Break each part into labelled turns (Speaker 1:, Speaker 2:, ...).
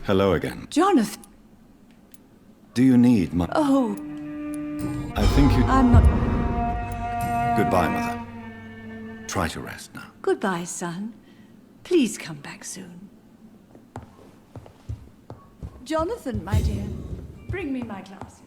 Speaker 1: Hello again.
Speaker 2: Jonathan!
Speaker 1: Do you need my...
Speaker 2: Oh,
Speaker 1: I think you...
Speaker 2: I'm not...
Speaker 1: Goodbye, Mother. Try to rest now.
Speaker 2: Goodbye, son. Please come back soon. Jonathan, my dear, bring me my glasses.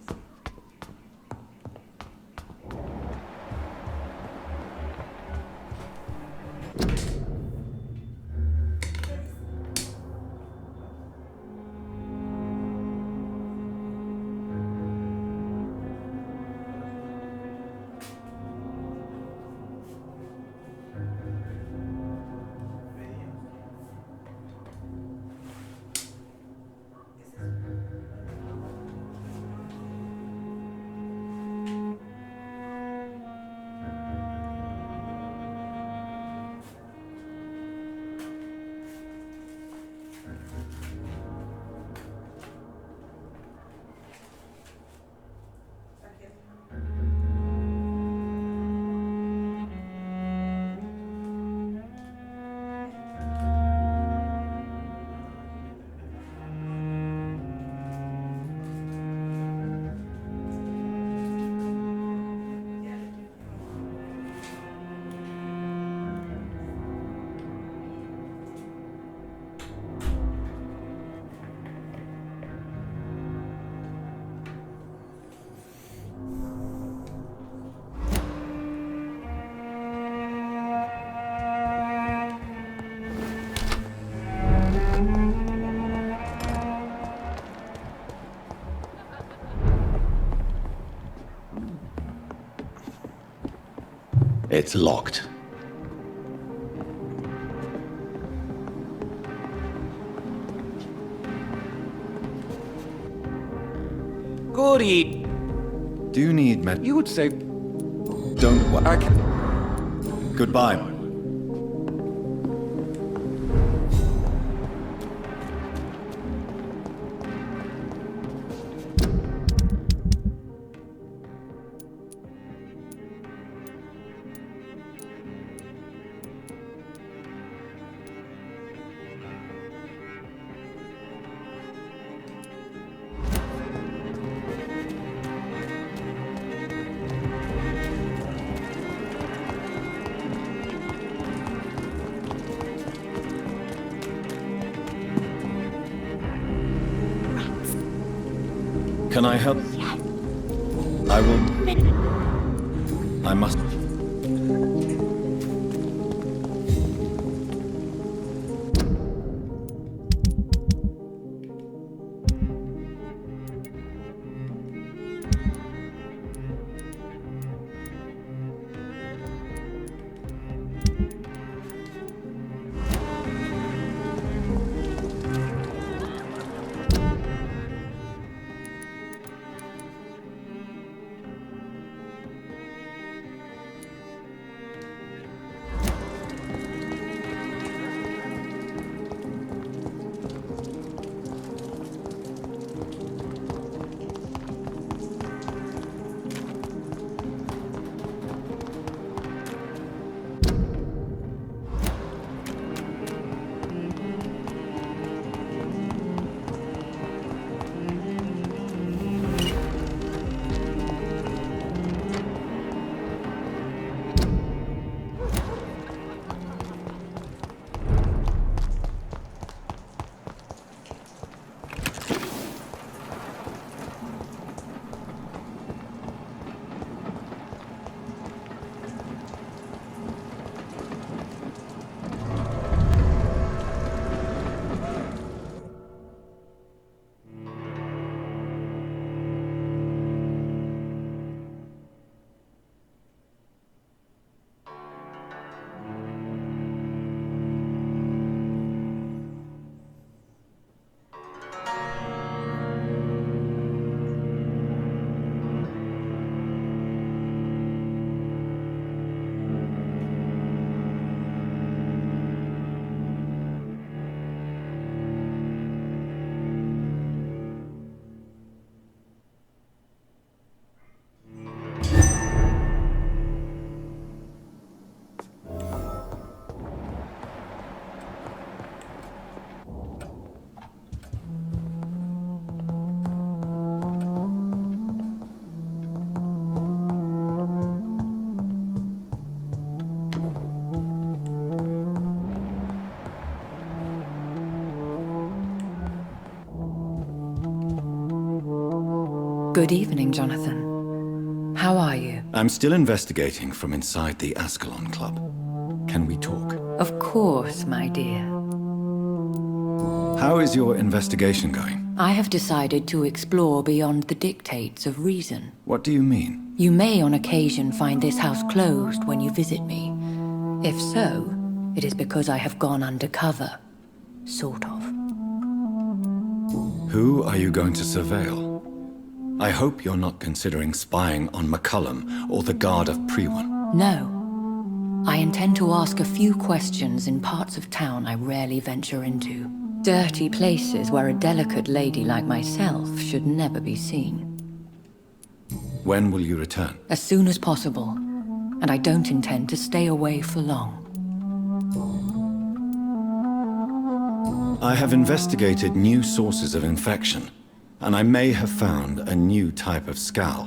Speaker 1: It's locked.
Speaker 3: Goody.
Speaker 1: Do you need med...
Speaker 3: You would say...
Speaker 1: Don't worry.
Speaker 3: I can...
Speaker 1: Goodbye. Can I help? I will... I must...
Speaker 4: Good evening, Jonathan. How are you?
Speaker 1: I'm still investigating from inside the Ascalon Club. Can we talk?
Speaker 4: Of course, my dear.
Speaker 1: How is your investigation going?
Speaker 4: I have decided to explore beyond the dictates of reason.
Speaker 1: What do you mean?
Speaker 4: You may on occasion find this house closed when you visit me. If so, it is because I have gone undercover. Sort of.
Speaker 1: Who are you going to surveil? I hope you're not considering spying on McCullum or the Guard of Prewan.
Speaker 4: No. I intend to ask a few questions in parts of town I rarely venture into. Dirty places where a delicate lady like myself should never be seen.
Speaker 1: When will you return?
Speaker 4: As soon as possible. And I don't intend to stay away for long.
Speaker 1: I have investigated new sources of infection, and I may have found a new type of scowl.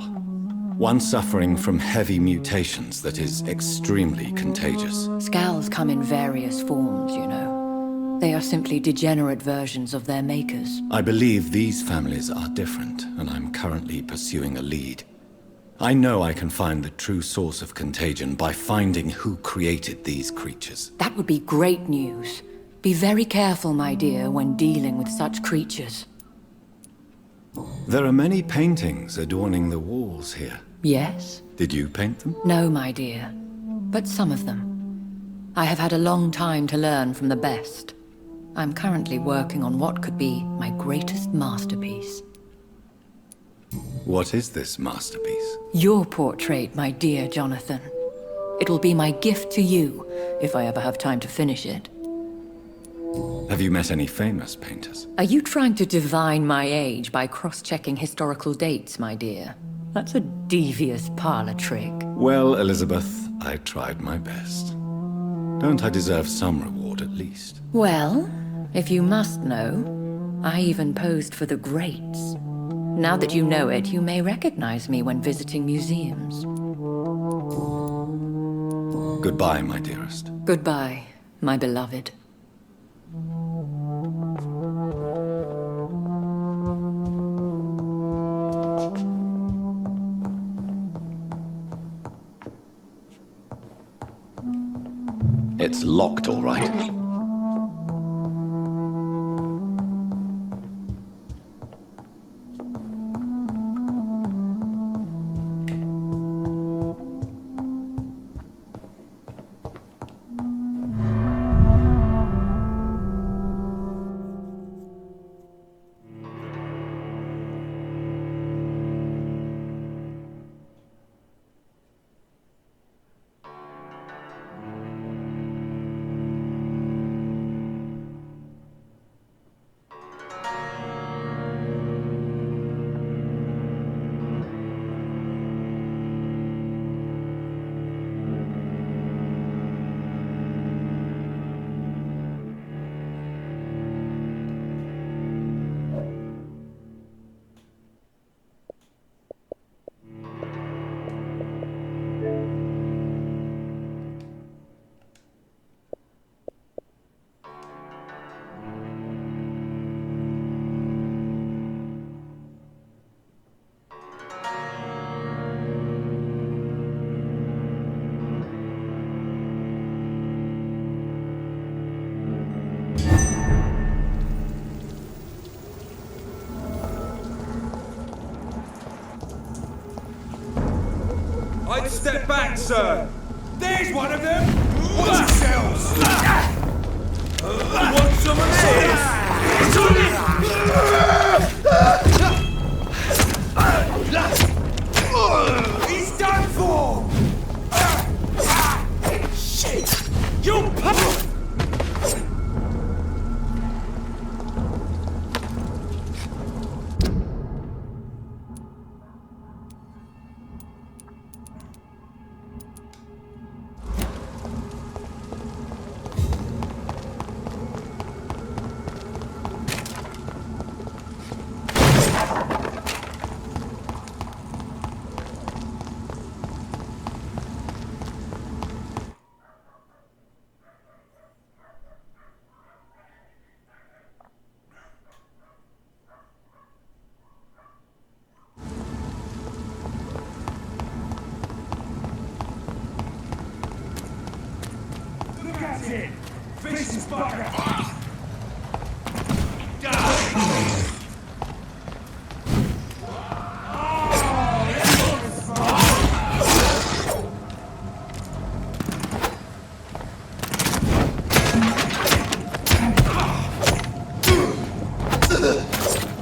Speaker 1: One suffering from heavy mutations that is extremely contagious.
Speaker 4: Scowls come in various forms, you know. They are simply degenerate versions of their makers.
Speaker 1: I believe these families are different, and I'm currently pursuing a lead. I know I can find the true source of contagion by finding who created these creatures.
Speaker 4: That would be great news. Be very careful, my dear, when dealing with such creatures.
Speaker 1: There are many paintings adorning the walls here.
Speaker 4: Yes?
Speaker 1: Did you paint them?
Speaker 4: No, my dear. But some of them. I have had a long time to learn from the best. I'm currently working on what could be my greatest masterpiece.
Speaker 1: What is this masterpiece?
Speaker 4: Your portrait, my dear Jonathan. It will be my gift to you, if I ever have time to finish it.
Speaker 1: Have you met any famous painters?
Speaker 4: Are you trying to divine my age by cross-checking historical dates, my dear? That's a devious parlor trick.
Speaker 1: Well, Elizabeth, I tried my best. Don't I deserve some reward at least?
Speaker 4: Well, if you must know, I even posed for the greats. Now that you know it, you may recognize me when visiting museums.
Speaker 1: Goodbye, my dearest.
Speaker 4: Goodbye, my beloved.
Speaker 1: It's locked, all right.
Speaker 5: I'd step back, sir. There's one of them. Watch yourselves. You want some of this? He's done for. Shit! You pup! That's it! Finish this bugger!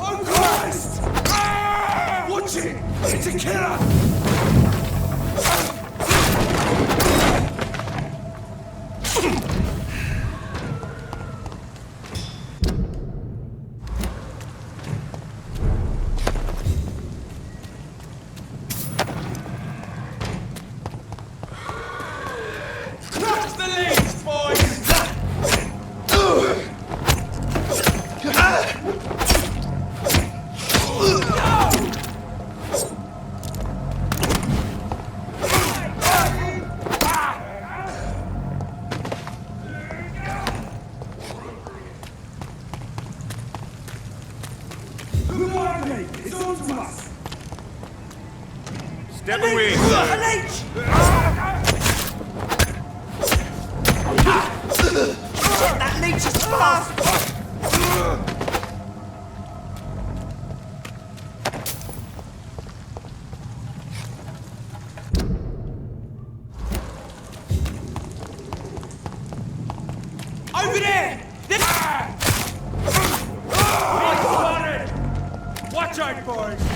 Speaker 5: Oh Christ! Watch it! It's a killer!
Speaker 3: Step away!
Speaker 5: That leech is fast! Over there!
Speaker 3: Watch out, boys!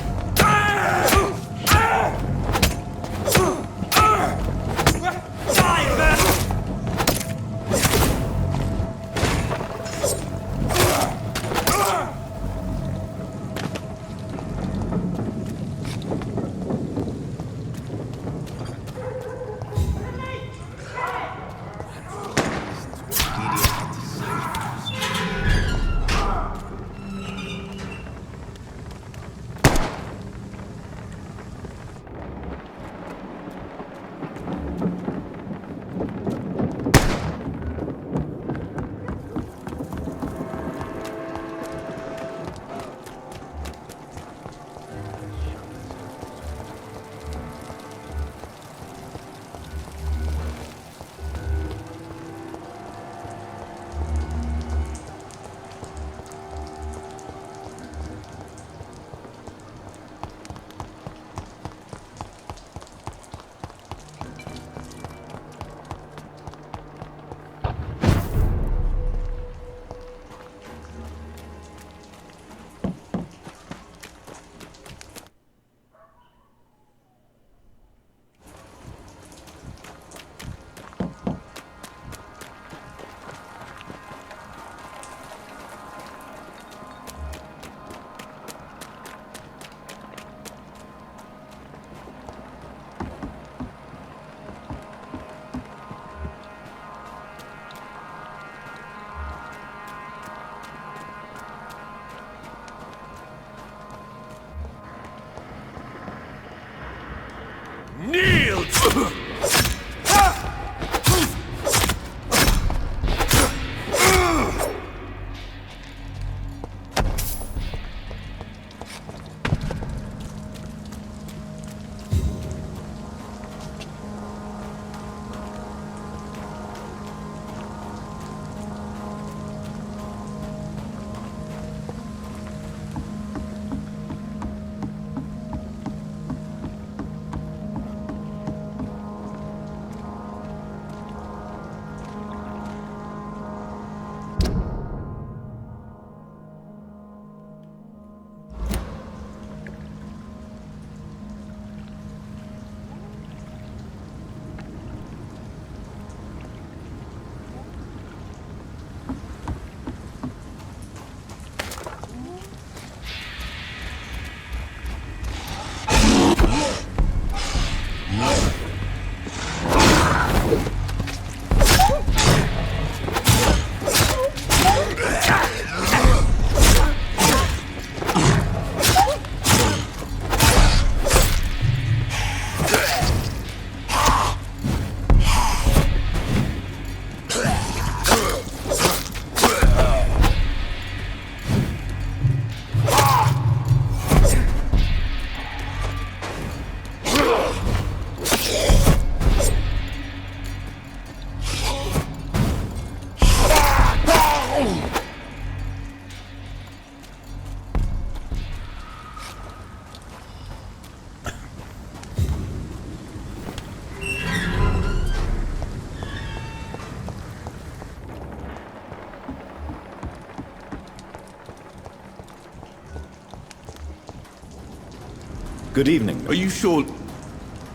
Speaker 1: Good evening.
Speaker 6: Are you sure?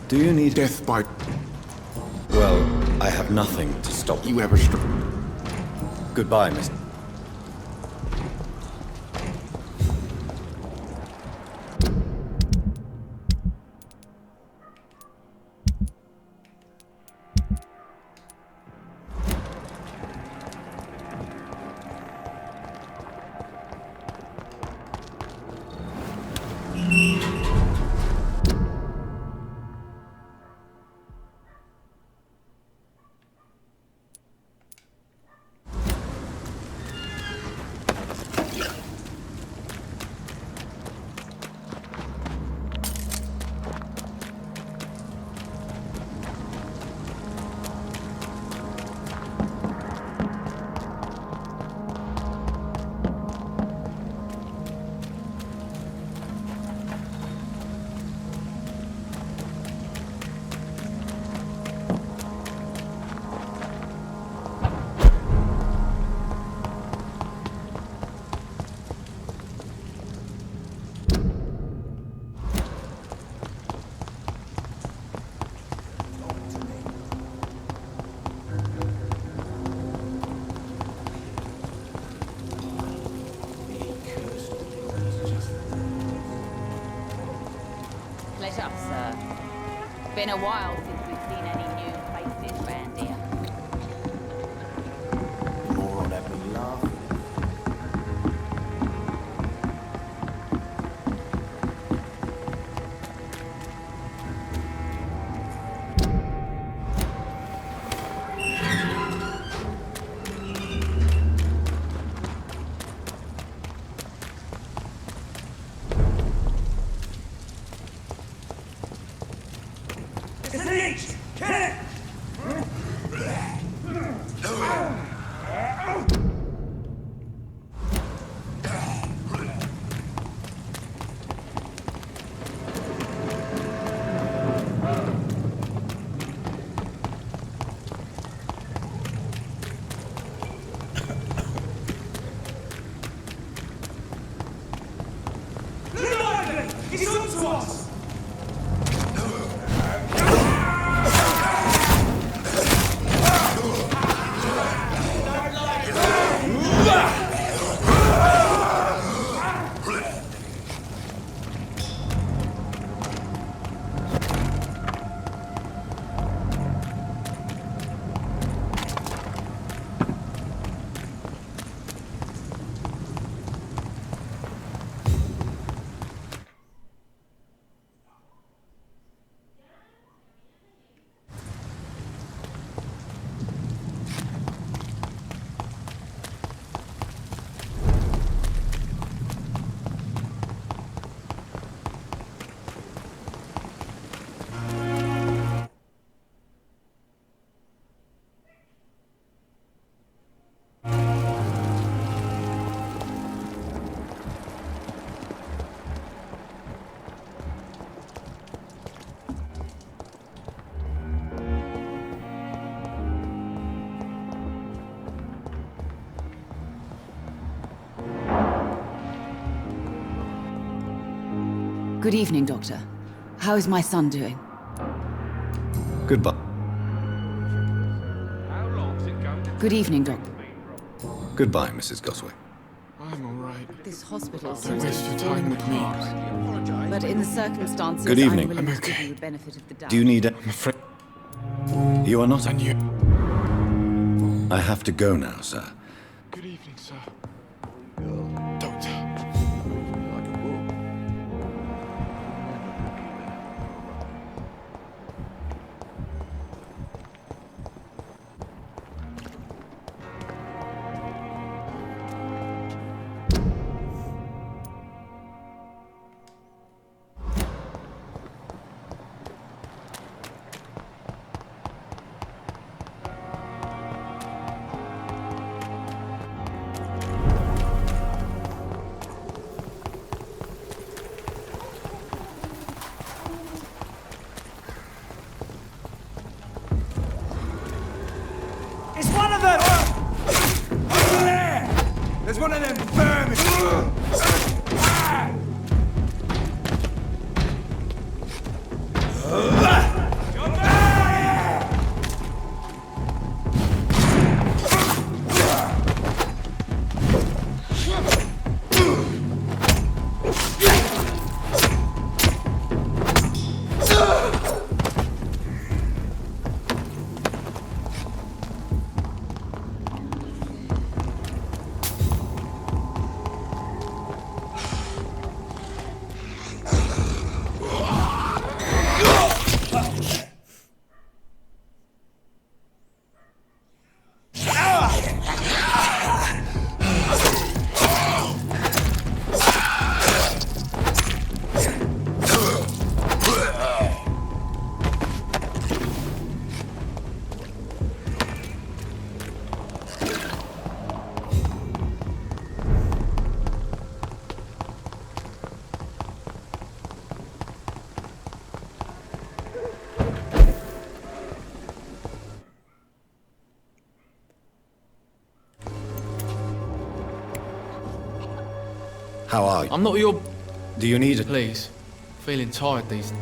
Speaker 1: Do you need
Speaker 6: Death by...
Speaker 1: Well, I have nothing to stop you.
Speaker 6: You ever struck?
Speaker 1: Goodbye, Miss.
Speaker 7: Pleasure, sir. Been a while since we've seen any new faces round here.
Speaker 6: More on having me laugh.
Speaker 8: Good evening, Doctor. How is my son doing?
Speaker 1: Goodbye.
Speaker 8: Good evening, Doctor.
Speaker 1: Goodbye, Mrs. Goswick.
Speaker 6: I'm all right.
Speaker 8: This hospital
Speaker 6: Don't
Speaker 8: seems
Speaker 6: waste
Speaker 8: to
Speaker 6: your
Speaker 8: be falling
Speaker 6: time with me.
Speaker 8: apart. But in the circumstances,
Speaker 1: Good evening.
Speaker 8: I'm willing
Speaker 6: I'm
Speaker 8: to give
Speaker 6: okay.
Speaker 8: you the benefit of the doubt.
Speaker 1: Do you need...
Speaker 6: I'm afraid.
Speaker 1: You are not...
Speaker 6: And you.
Speaker 1: I have to go now, sir.
Speaker 6: Good evening, sir. Doctor.
Speaker 5: It's one of them! Over there! There's one of them vermin!
Speaker 1: How are you?
Speaker 9: I'm not your...
Speaker 1: Do you need it?
Speaker 9: Please. Feeling tired these...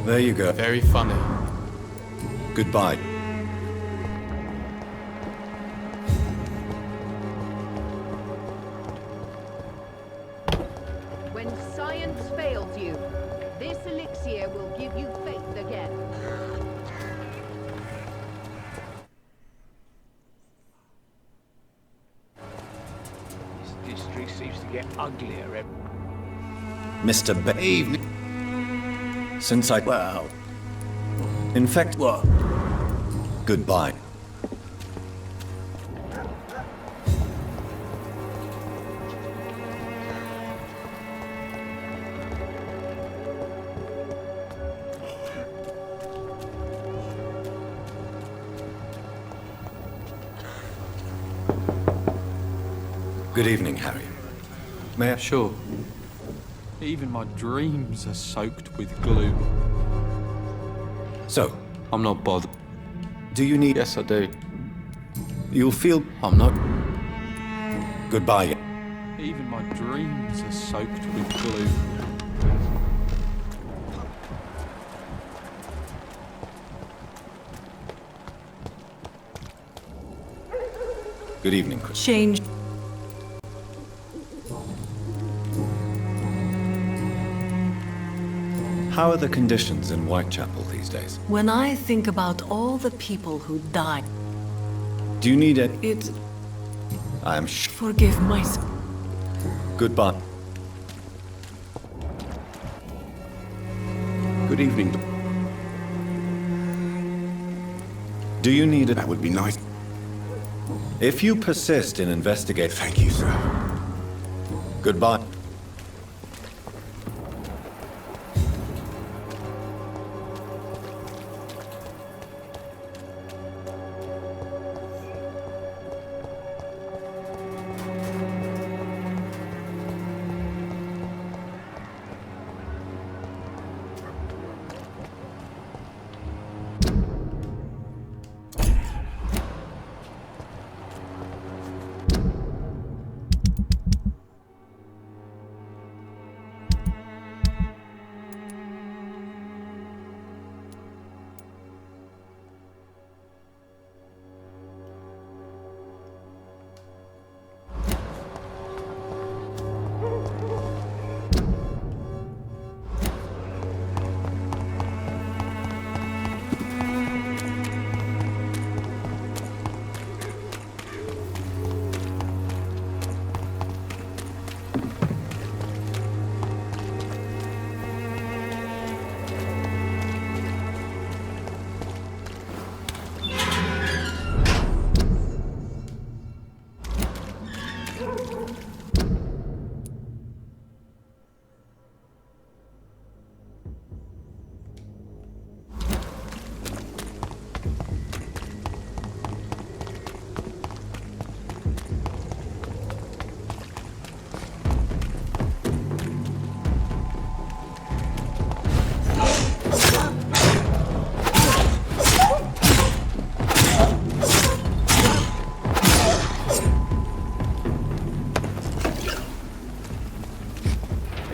Speaker 1: There you go.
Speaker 9: Very funny.
Speaker 1: Goodbye.
Speaker 10: When science fails you, this elixir will give you faith again.
Speaker 3: This district seems to get uglier every...
Speaker 1: Mr.
Speaker 3: Evening.
Speaker 1: Since I...
Speaker 3: Well...
Speaker 1: In fact...
Speaker 3: What?
Speaker 1: Goodbye. Good evening, Harry. May I...
Speaker 9: Sure. Even my dreams are soaked with glue.
Speaker 1: So,
Speaker 9: I'm not bothered.
Speaker 1: do you need...
Speaker 9: Yes, I do.
Speaker 1: You'll feel...
Speaker 9: I'm not...
Speaker 1: Goodbye.
Speaker 9: Even my dreams are soaked with glue.
Speaker 1: Good evening, Chris.
Speaker 2: Change.
Speaker 1: How are the conditions in Whitechapel these days?
Speaker 2: When I think about all the people who died,
Speaker 1: Do you need it?
Speaker 2: it...
Speaker 1: I am
Speaker 2: Forgive myself.
Speaker 1: Goodbye.
Speaker 3: Good evening.
Speaker 1: Do you need it?
Speaker 3: That would be nice.
Speaker 1: If you persist in investigating...
Speaker 3: Thank you, sir.
Speaker 1: Goodbye.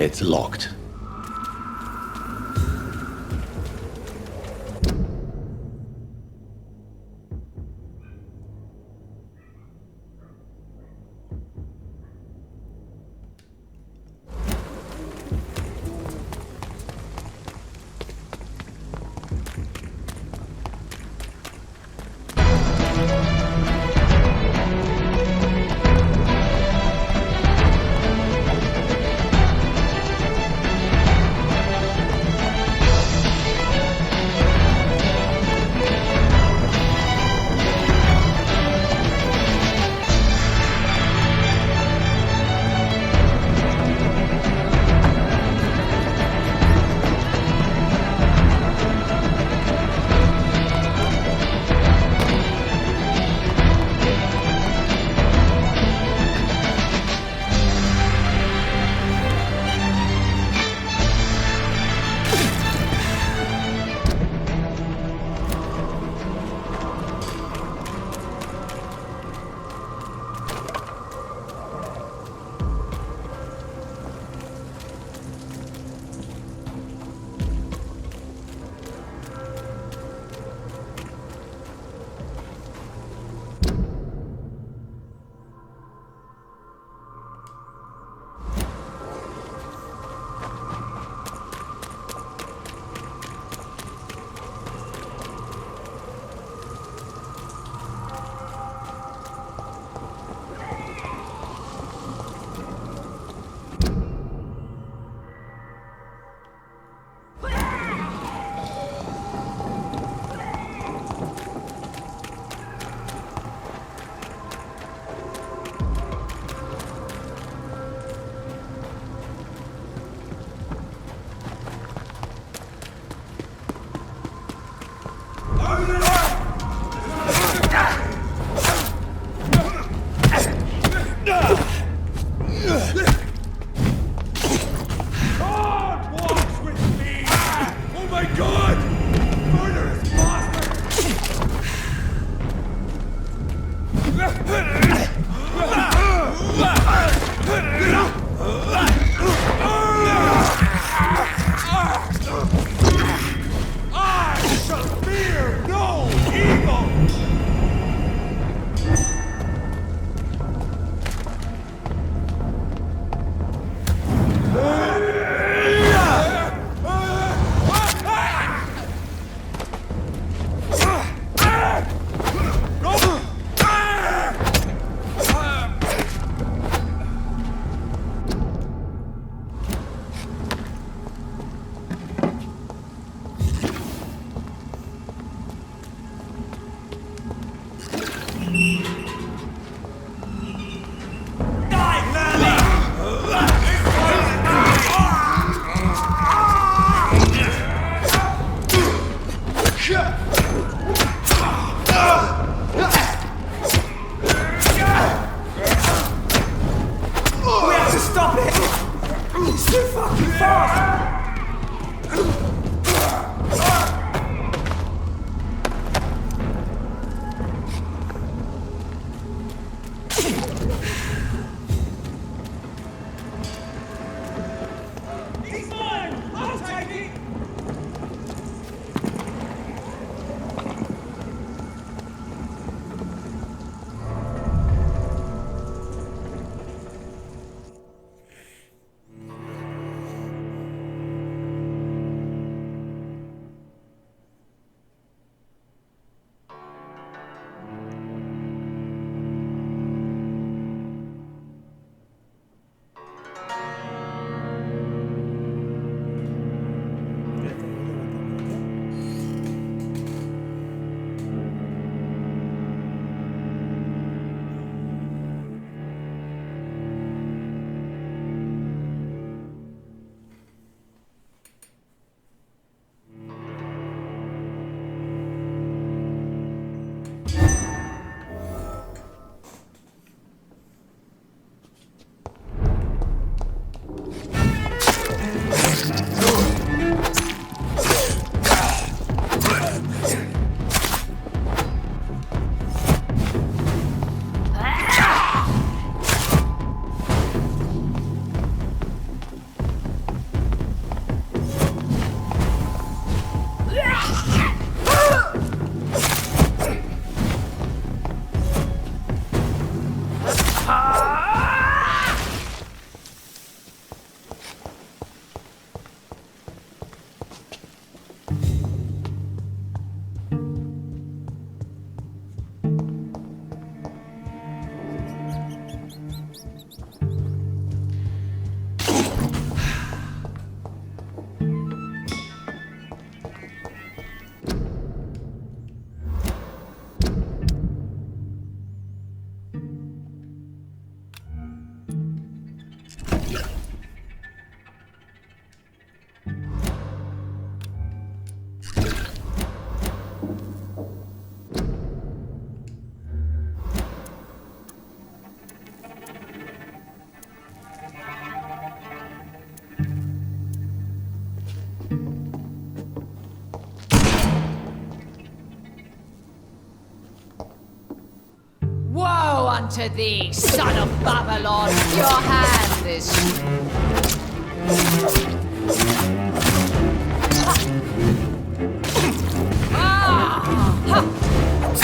Speaker 1: It's locked.
Speaker 5: We have to stop it! It's too fucking fast! He's mine! I'll take it!
Speaker 7: Woe unto thee, son of Babylon! Your hand is...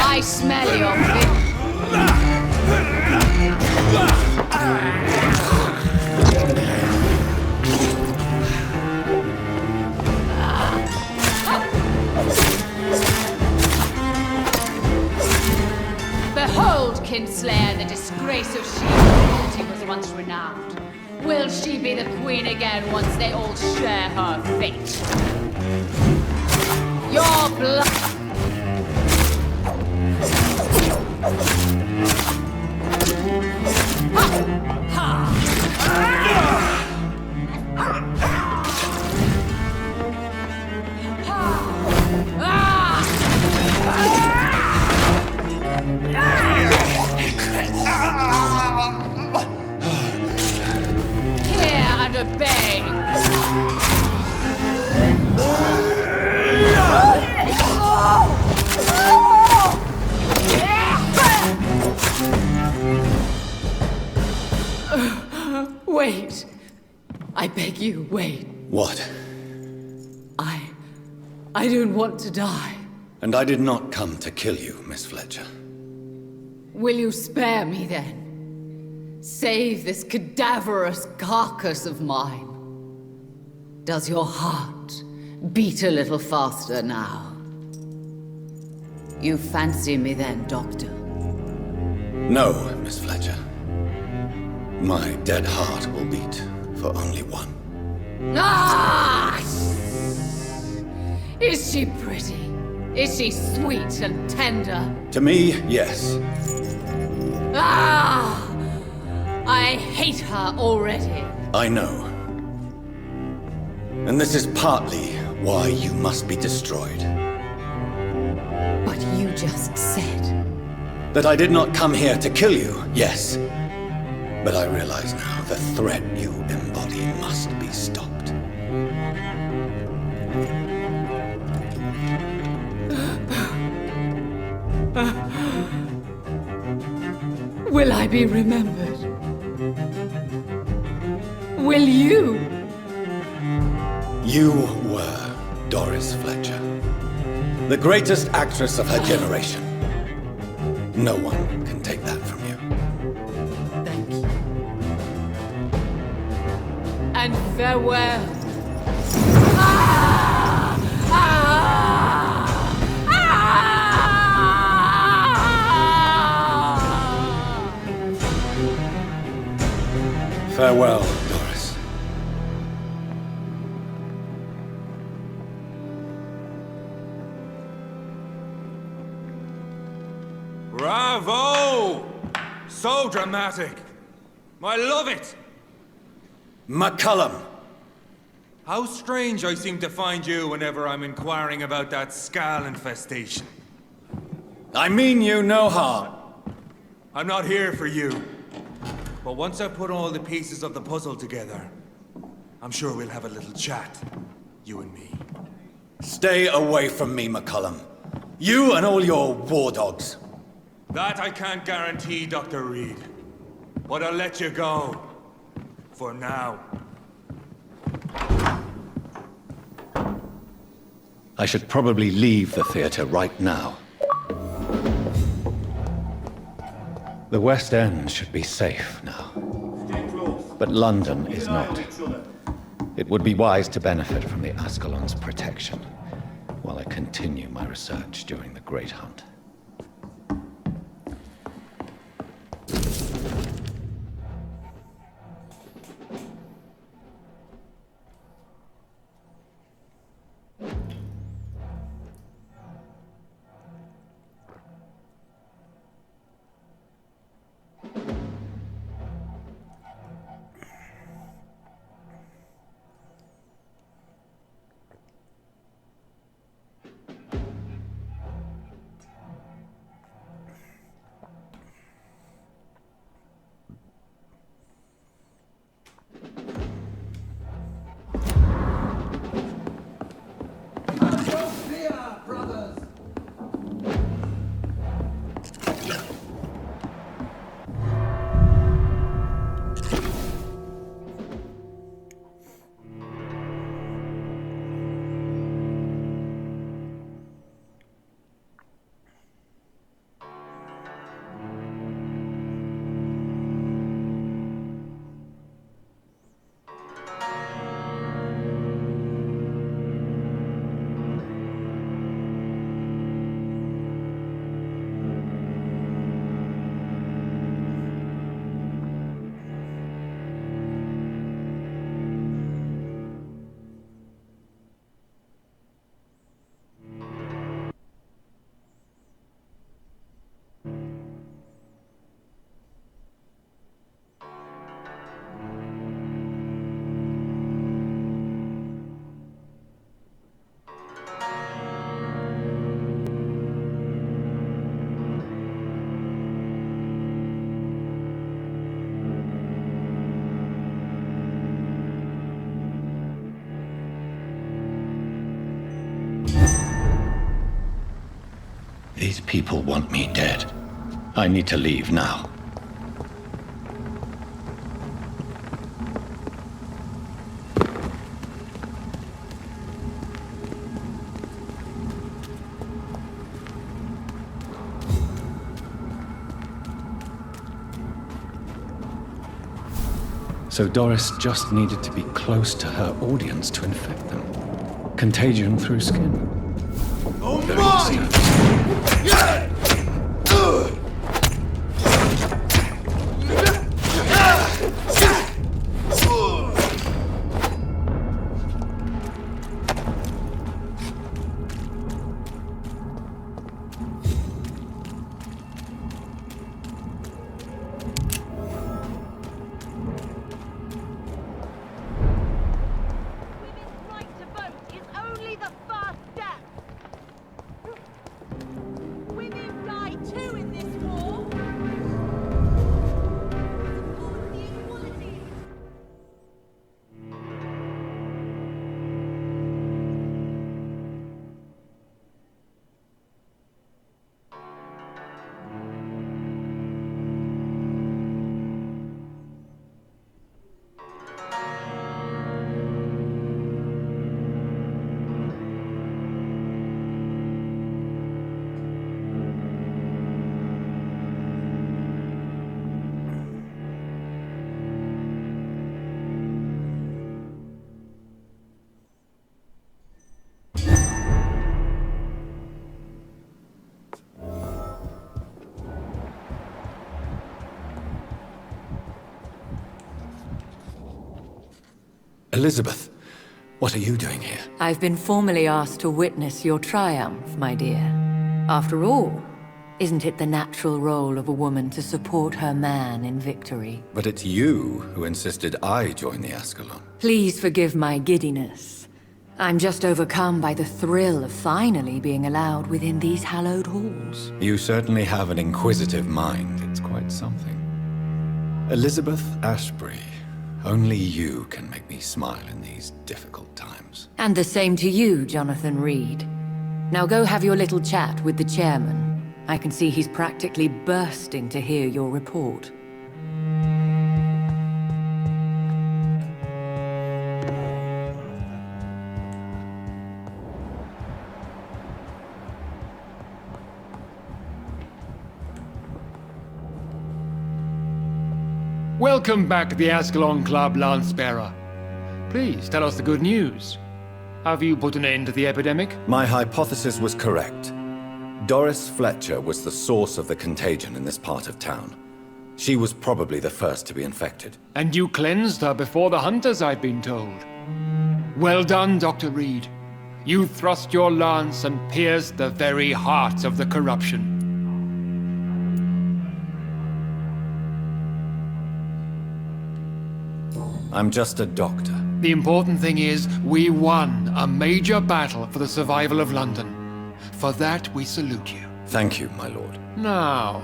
Speaker 7: I smell your Behold, Kinslayer, the disgrace of she was once renowned. Will she be the queen again once they all share her fate? Your blood... Hear and obey. Wait. I beg you, wait.
Speaker 1: What?
Speaker 7: I don't want to die.
Speaker 1: And I did not come to kill you, Miss Fletcher.
Speaker 7: Will you spare me then? Save this cadaverous carcass of mine. Does your heart beat a little faster now? You fancy me then, Doctor?
Speaker 1: No, Miss Fletcher. My dead heart will beat for only one.
Speaker 7: Ah! Is she pretty? Is she sweet and tender?
Speaker 1: To me, yes.
Speaker 7: Ah! I hate her already.
Speaker 1: I know. And this is partly why you must be destroyed.
Speaker 7: just said?
Speaker 1: That I did not come here to kill you, yes. But I realize now the threat you embody must be stopped.
Speaker 7: Will I be remembered? Will you?
Speaker 1: You were Doris Fletcher, the greatest actress of her generation. No one can take that from you.
Speaker 7: Thank you. And farewell.
Speaker 1: Farewell, Doris.
Speaker 5: Bravo! So dramatic. I love it.
Speaker 1: McCullum.
Speaker 5: How strange I seem to find you whenever I'm inquiring about that Skal infestation.
Speaker 1: I mean you no harm.
Speaker 5: I'm not here for you. But once I put all the pieces of the puzzle together, I'm sure we'll have a little chat, you and me.
Speaker 1: Stay away from me, McCullum. You and all your war dogs.
Speaker 5: That I can't guarantee, Dr. Reed. But I'll let you go. For now.
Speaker 1: I should probably leave the theater right now. The West End should be safe now. But London is not. It would be wise to benefit from the Ascalon's protection while I continue my research during the Great Hunt. These people want me dead. I need to leave now. So Doris just needed to be close to her audience to infect them. Contagion through skin.
Speaker 5: Oh
Speaker 1: Very
Speaker 5: my!
Speaker 10: Women's right to vote is only the first step.
Speaker 1: Elizabeth, what are you doing here?
Speaker 4: I've been formally asked to witness your triumph, my dear. After all, isn't it the natural role of a woman to support her man in victory?
Speaker 1: But it's you who insisted I join the Ascalon.
Speaker 4: Please forgive my giddiness. I'm just overcome by the thrill of finally being allowed within these hallowed halls.
Speaker 1: You certainly have an inquisitive mind. It's quite something. Elizabeth Ashbury, only you can make me smile in these difficult times.
Speaker 4: And the same to you, Jonathan Reed. Now go have your little chat with the chairman. I can see he's practically bursting to hear your report.
Speaker 11: Welcome back to the Ascalon Club, Lancebearer. Please tell us the good news. Have you put an end to the epidemic?
Speaker 1: My hypothesis was correct. Doris Fletcher was the source of the contagion in this part of town. She was probably the first to be infected.
Speaker 11: And you cleansed her before the hunters, I've been told. Well done, Dr. Reed. You thrust your lance and pierced the very heart of the corruption.
Speaker 1: I'm just a doctor.
Speaker 11: The important thing is, we won a major battle for the survival of London. For that, we salute you.
Speaker 1: Thank you, my lord.
Speaker 11: Now,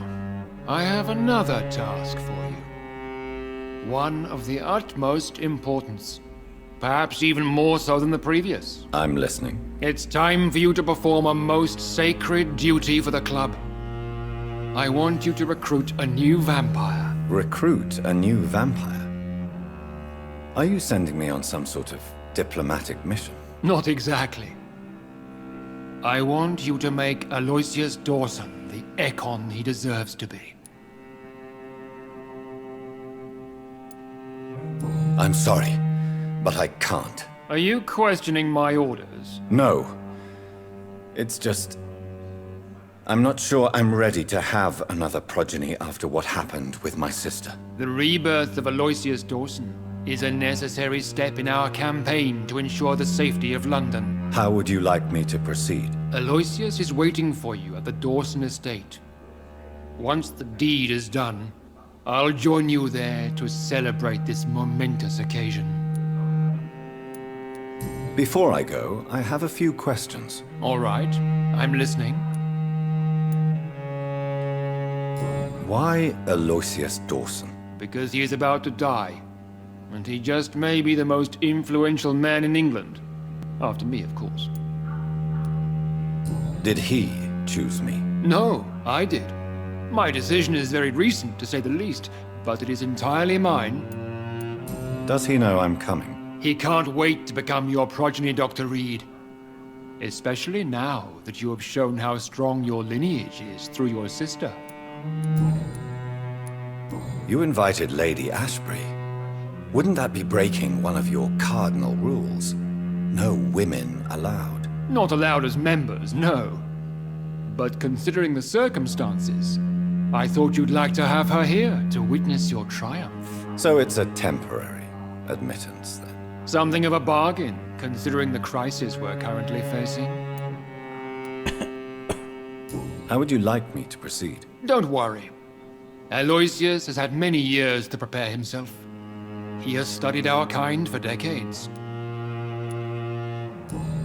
Speaker 11: I have another task for you. One of the utmost importance. Perhaps even more so than the previous.
Speaker 1: I'm listening.
Speaker 11: It's time for you to perform a most sacred duty for the club. I want you to recruit a new vampire.
Speaker 1: Recruit a new vampire? Are you sending me on some sort of diplomatic mission?
Speaker 11: Not exactly. I want you to make Aloysius Dawson the Ekon he deserves to be.
Speaker 1: I'm sorry, but I can't.
Speaker 11: Are you questioning my orders?
Speaker 1: No. It's just... I'm not sure I'm ready to have another progeny after what happened with my sister.
Speaker 11: The rebirth of Aloysius Dawson is a necessary step in our campaign to ensure the safety of London.
Speaker 1: How would you like me to proceed?
Speaker 11: Aloysius is waiting for you at the Dawson estate. Once the deed is done, I'll join you there to celebrate this momentous occasion.
Speaker 1: Before I go, I have a few questions.
Speaker 11: All right, I'm listening.
Speaker 1: Why Aloysius Dawson?
Speaker 11: Because he is about to die. And he just may be the most influential man in England. After me, of course.
Speaker 1: Did he choose me?
Speaker 11: No, I did. My decision is very recent, to say the least, but it is entirely mine.
Speaker 1: Does he know I'm coming?
Speaker 11: He can't wait to become your progeny, Dr. Reed. Especially now that you have shown how strong your lineage is through your sister.
Speaker 1: You invited Lady Ashbury. Wouldn't that be breaking one of your cardinal rules? No women allowed.
Speaker 11: Not allowed as members, no. But considering the circumstances, I thought you'd like to have her here to witness your triumph.
Speaker 1: So it's a temporary admittance, then?
Speaker 11: Something of a bargain, considering the crisis we're currently facing.
Speaker 1: How would you like me to proceed?
Speaker 11: Don't worry. Aloysius has had many years to prepare himself. He has studied our kind for decades.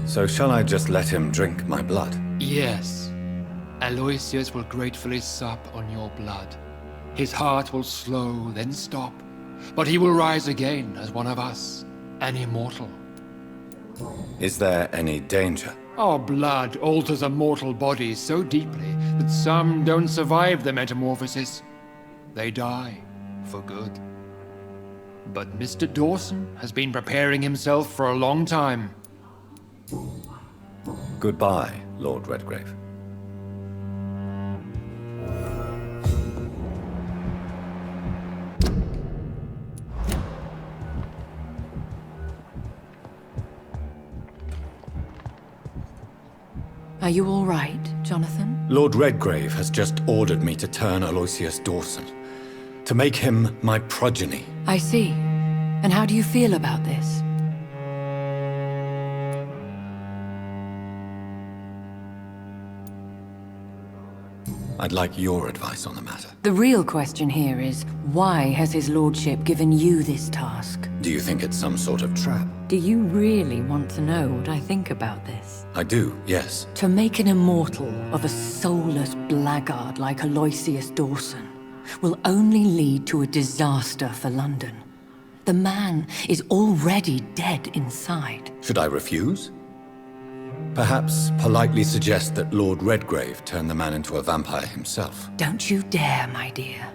Speaker 1: So shall I just let him drink my blood?
Speaker 11: Yes. Aloysius will gratefully sup on your blood. His heart will slow, then stop. But he will rise again as one of us, an immortal.
Speaker 1: Is there any danger?
Speaker 11: Our blood alters a mortal body so deeply that some don't survive the metamorphosis. They die for good. But Mr. Dawson has been preparing himself for a long time.
Speaker 1: Goodbye, Lord Redgrave.
Speaker 4: Are you all right, Jonathan?
Speaker 1: Lord Redgrave has just ordered me to turn Aloysius Dawson. To make him my progeny.
Speaker 4: I see. And how do you feel about this?
Speaker 1: I'd like your advice on the matter.
Speaker 4: The real question here is, why has his lordship given you this task?
Speaker 1: Do you think it's some sort of trap?
Speaker 4: Do you really want to know what I think about this?
Speaker 1: I do, yes.
Speaker 4: To make an immortal of a soulless blackguard like Aloysius Dawson will only lead to a disaster for London. The man is already dead inside.
Speaker 1: Should I refuse? Perhaps politely suggest that Lord Redgrave turn the man into a vampire himself.
Speaker 4: Don't you dare, my dear.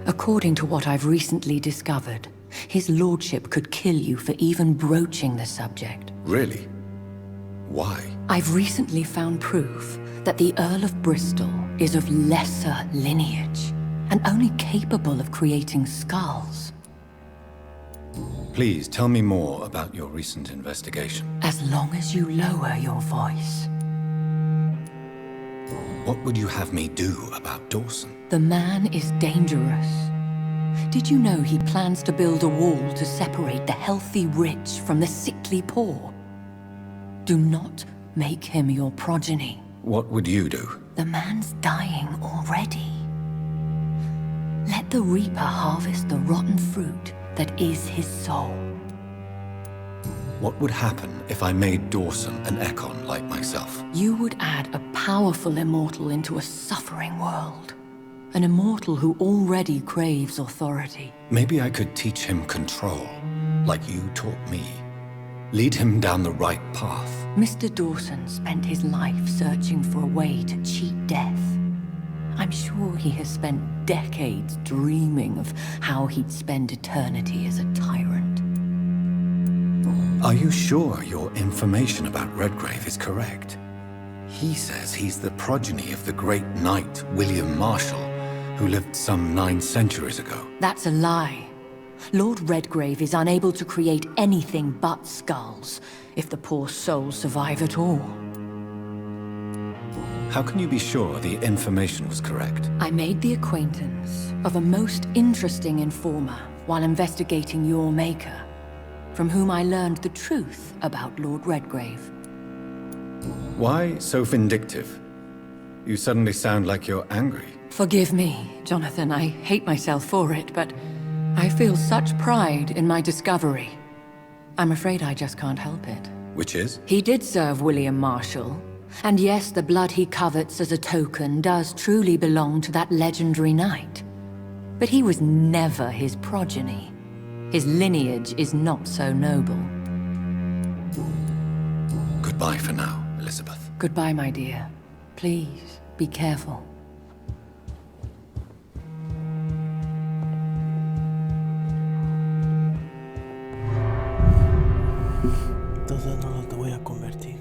Speaker 4: According to what I've recently discovered, his lordship could kill you for even broaching the subject.
Speaker 1: Really? Why?
Speaker 4: I've recently found proof that the Earl of Bristol is of lesser lineage and only capable of creating skulls.
Speaker 1: Please tell me more about your recent investigation.
Speaker 4: As long as you lower your voice.
Speaker 1: What would you have me do about Dawson?
Speaker 4: The man is dangerous. Did you know he plans to build a wall to separate the healthy rich from the sickly poor? Do not make him your progeny.
Speaker 1: What would you do?
Speaker 4: The man's dying already. Let the Reaper harvest the rotten fruit that is his soul.
Speaker 1: What would happen if I made Dawson an Ekon like myself?
Speaker 4: You would add a powerful immortal into a suffering world. An immortal who already craves authority.
Speaker 1: Maybe I could teach him control, like you taught me. Lead him down the right path.
Speaker 4: Mr. Dawson spent his life searching for a way to cheat death. I'm sure he has spent decades dreaming of how he'd spend eternity as a tyrant.
Speaker 1: Are you sure your information about Redgrave is correct? He says he's the progeny of the great knight William Marshall, who lived some 9 centuries ago.
Speaker 4: That's a lie. Lord Redgrave is unable to create anything but skulls, if the poor souls survive at all.
Speaker 1: How can you be sure the information was correct?
Speaker 4: I made the acquaintance of a most interesting informer while investigating your maker, from whom I learned the truth about Lord Redgrave.
Speaker 1: Why so vindictive? You suddenly sound like you're angry.
Speaker 4: Forgive me, Jonathan. I hate myself for it, but I feel such pride in my discovery. I'm afraid I just can't help it.
Speaker 1: Which is?
Speaker 4: He did serve William Marshall. And yes, the blood he covets as a token does truly belong to that legendary knight. But he was never his progeny. His lineage is not so noble.
Speaker 1: Goodbye for now, Elizabeth.
Speaker 4: Goodbye, my dear. Please, be careful.
Speaker 12: Entonces no te voy a convertir.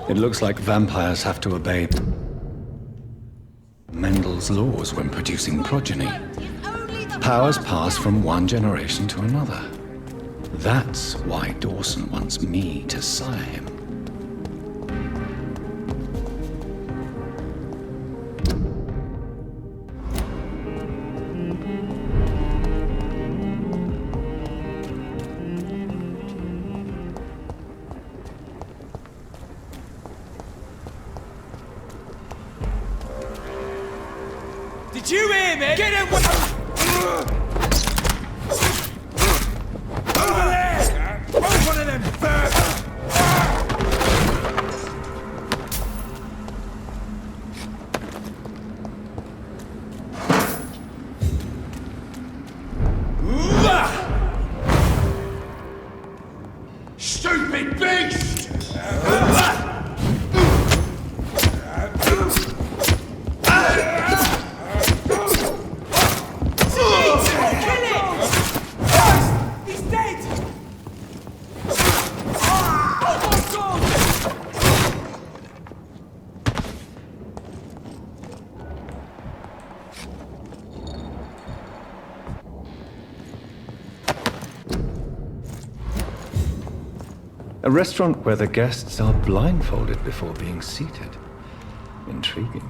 Speaker 1: It looks like vampires have to obey Mendel's laws when producing progeny. Powers pass from one generation to another. That's why Dawson wants me to sire him.
Speaker 5: Did you hear me? Get him! Over there!
Speaker 1: A restaurant where the guests are blindfolded before being seated. Intriguing.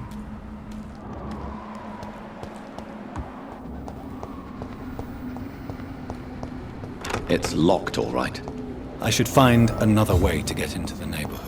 Speaker 1: It's locked, all right. I should find another way to get into the neighborhood.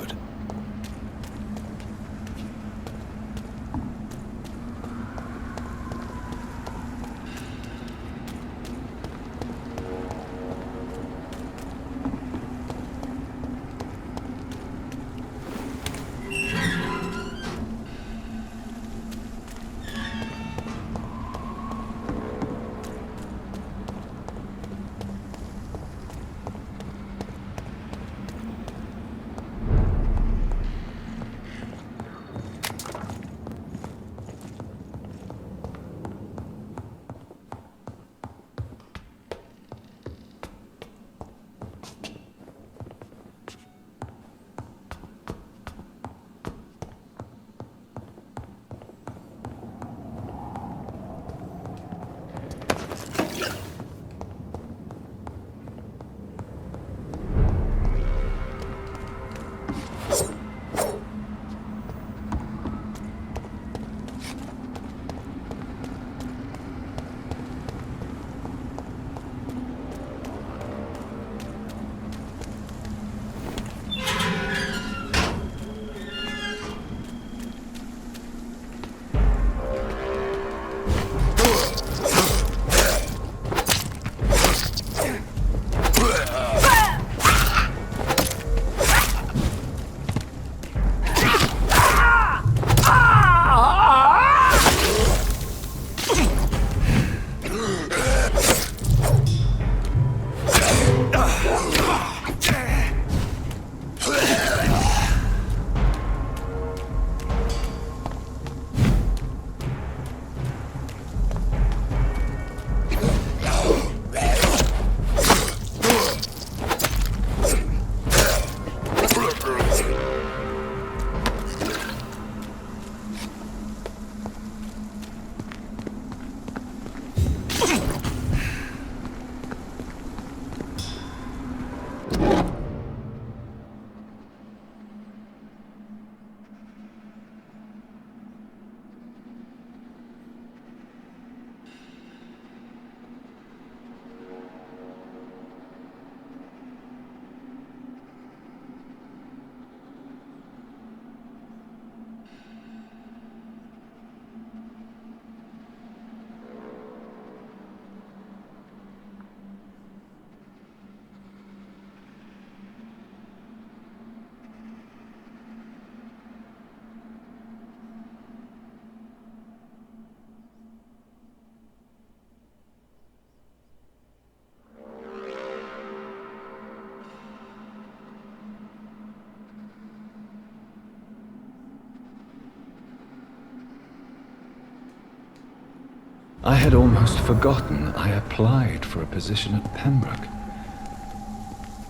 Speaker 1: I had almost forgotten I applied for a position at Pembroke.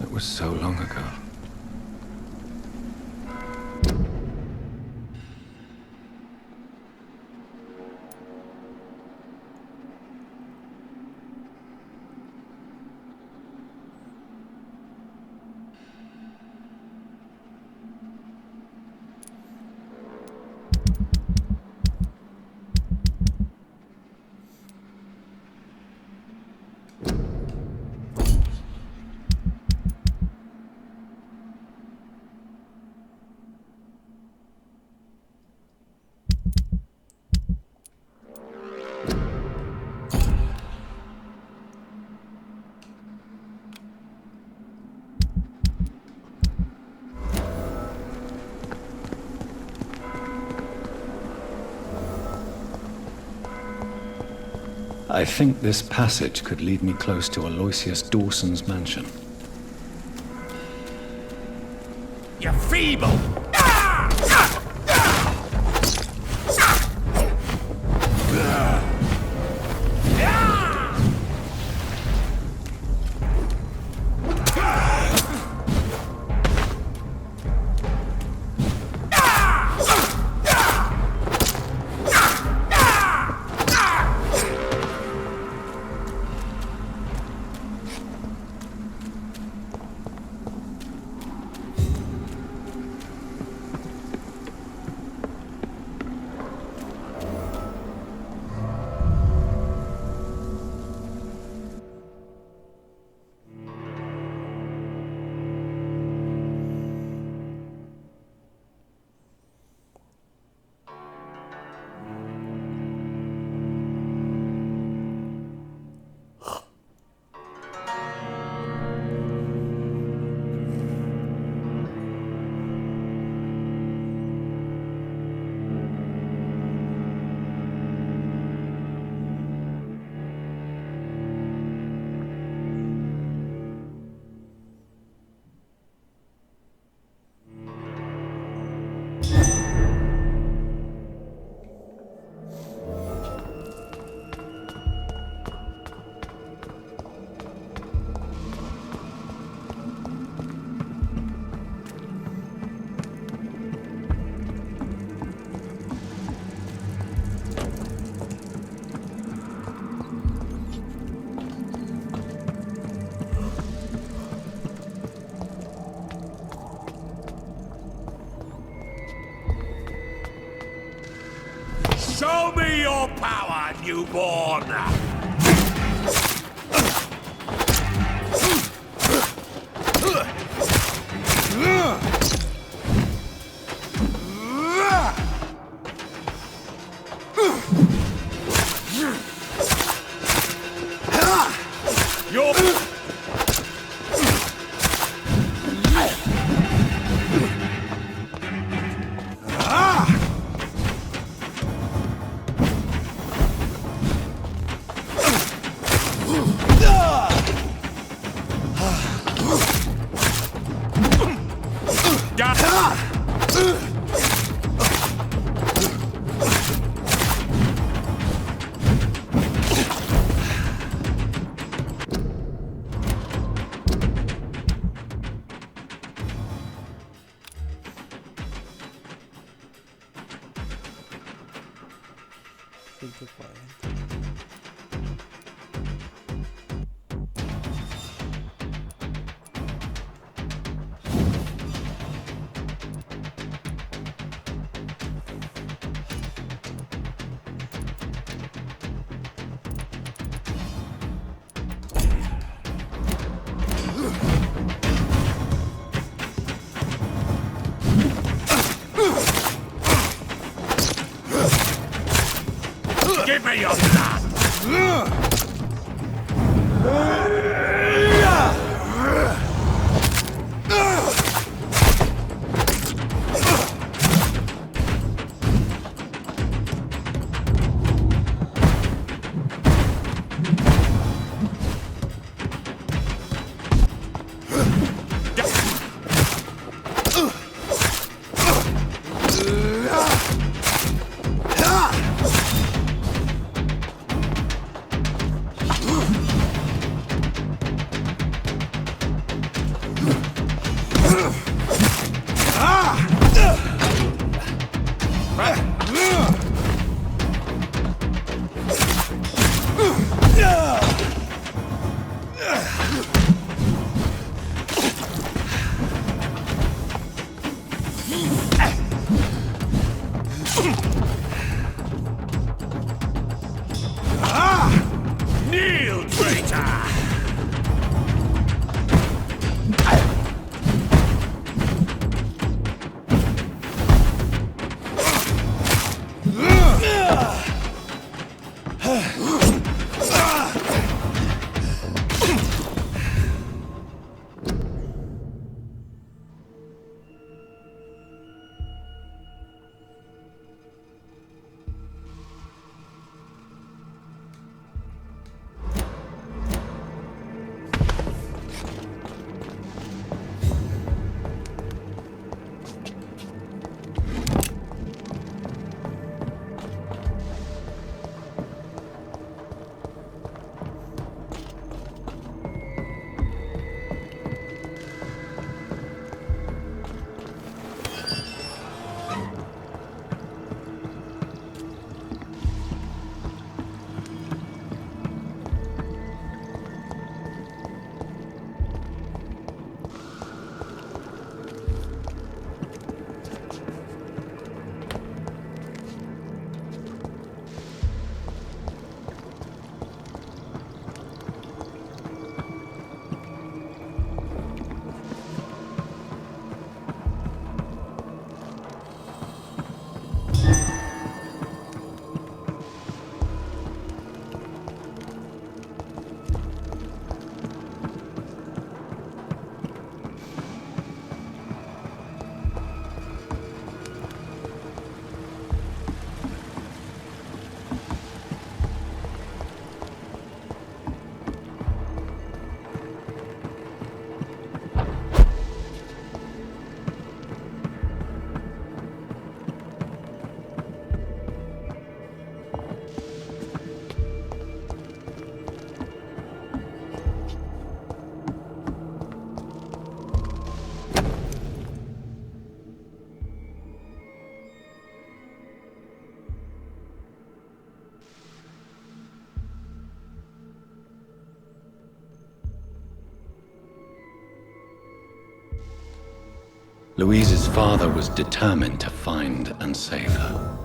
Speaker 1: It was so long ago. I think this passage could lead me close to Aloysius Dawson's mansion.
Speaker 5: You're feeble! your power, newborn! Give me your blood!
Speaker 1: Louise's father was determined to find and save her.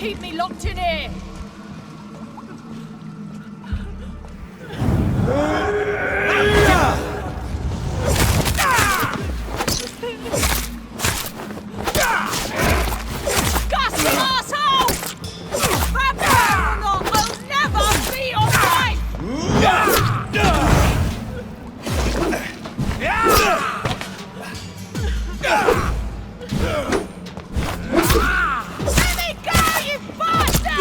Speaker 2: keep me locked in here! Disgusting asshole! Vampyr or not, I'll never be your wife! Let me go, you bastard!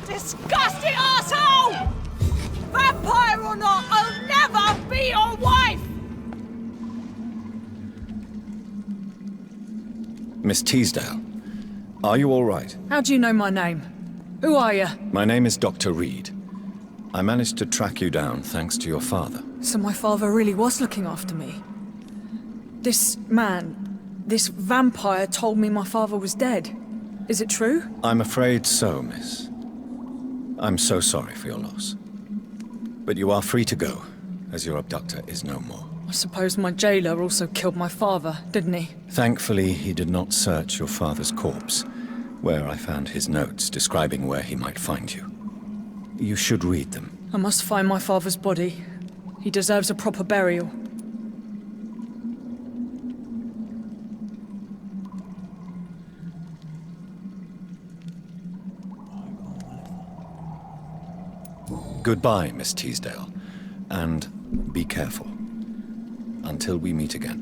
Speaker 2: Disgusting asshole! Vampire or not, I'll never be your wife!
Speaker 1: Miss Teasdale, are you all right?
Speaker 2: How do you know my name? Who are you?
Speaker 1: My name is Dr. Reed. I managed to track you down thanks to your father.
Speaker 2: So my father really was looking after me. This man, this vampire told me my father was dead. Is it true?
Speaker 1: I'm afraid so, miss. I'm so sorry for your loss. But you are free to go, as your abductor is no more.
Speaker 2: I suppose my jailer also killed my father, didn't he?
Speaker 1: Thankfully, he did not search your father's corpse, where I found his notes describing where he might find you. You should read them.
Speaker 2: I must find my father's body. He deserves a proper burial.
Speaker 1: Goodbye, Miss Teasdale, and be careful. Until we meet again.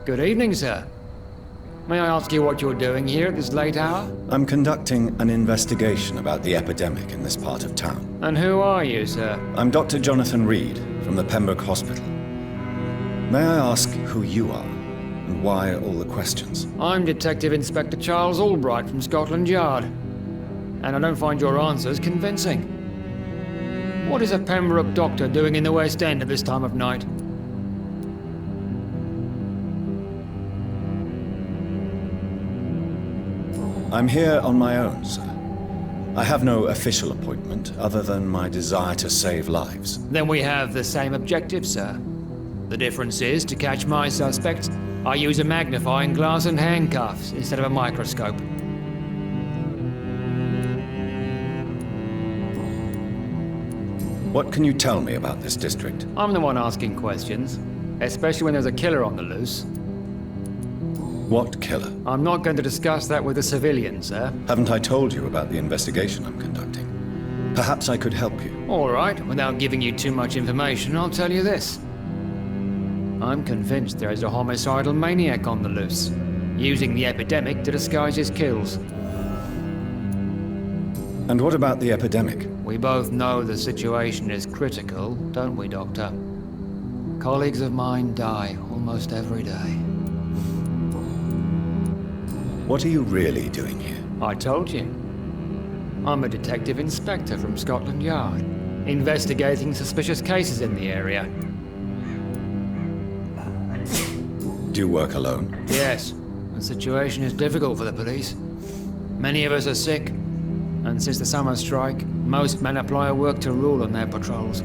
Speaker 11: Good evening, sir. May I ask you what you're doing here at this late hour?
Speaker 1: I'm conducting an investigation about the epidemic in this part of town.
Speaker 11: And who are you, sir?
Speaker 1: I'm Dr. Jonathan Reed from the Pembroke Hospital. May I ask who you are and why all the questions?
Speaker 11: I'm Detective Inspector Charles Albright from Scotland Yard. And I don't find your answers convincing. What is a Pembroke doctor doing in the West End at this time of night?
Speaker 1: I'm here on my own, sir. I have no official appointment other than my desire to save lives.
Speaker 11: Then we have the same objective, sir. The difference is, to catch my suspects, I use a magnifying glass and handcuffs instead of a microscope.
Speaker 1: What can you tell me about this district?
Speaker 11: I'm the one asking questions, especially when there's a killer on the loose.
Speaker 1: What killer?
Speaker 11: I'm not going to discuss that with the civilians, sir.
Speaker 1: Haven't I told you about the investigation I'm conducting? Perhaps I could help you.
Speaker 11: All right, without giving you too much information, I'll tell you this. I'm convinced there is a homicidal maniac on the loose, using the epidemic to disguise his kills.
Speaker 1: And what about the epidemic?
Speaker 11: We both know the situation is critical, don't we, Doctor? Colleagues of mine die almost every day.
Speaker 1: What are you really doing here?
Speaker 11: I told you. I'm a detective inspector from Scotland Yard, investigating suspicious cases in the area.
Speaker 1: Do you work alone?
Speaker 11: Yes. The situation is difficult for the police. Many of us are sick, and since the summer strike, most men apply a work to rule on their patrols.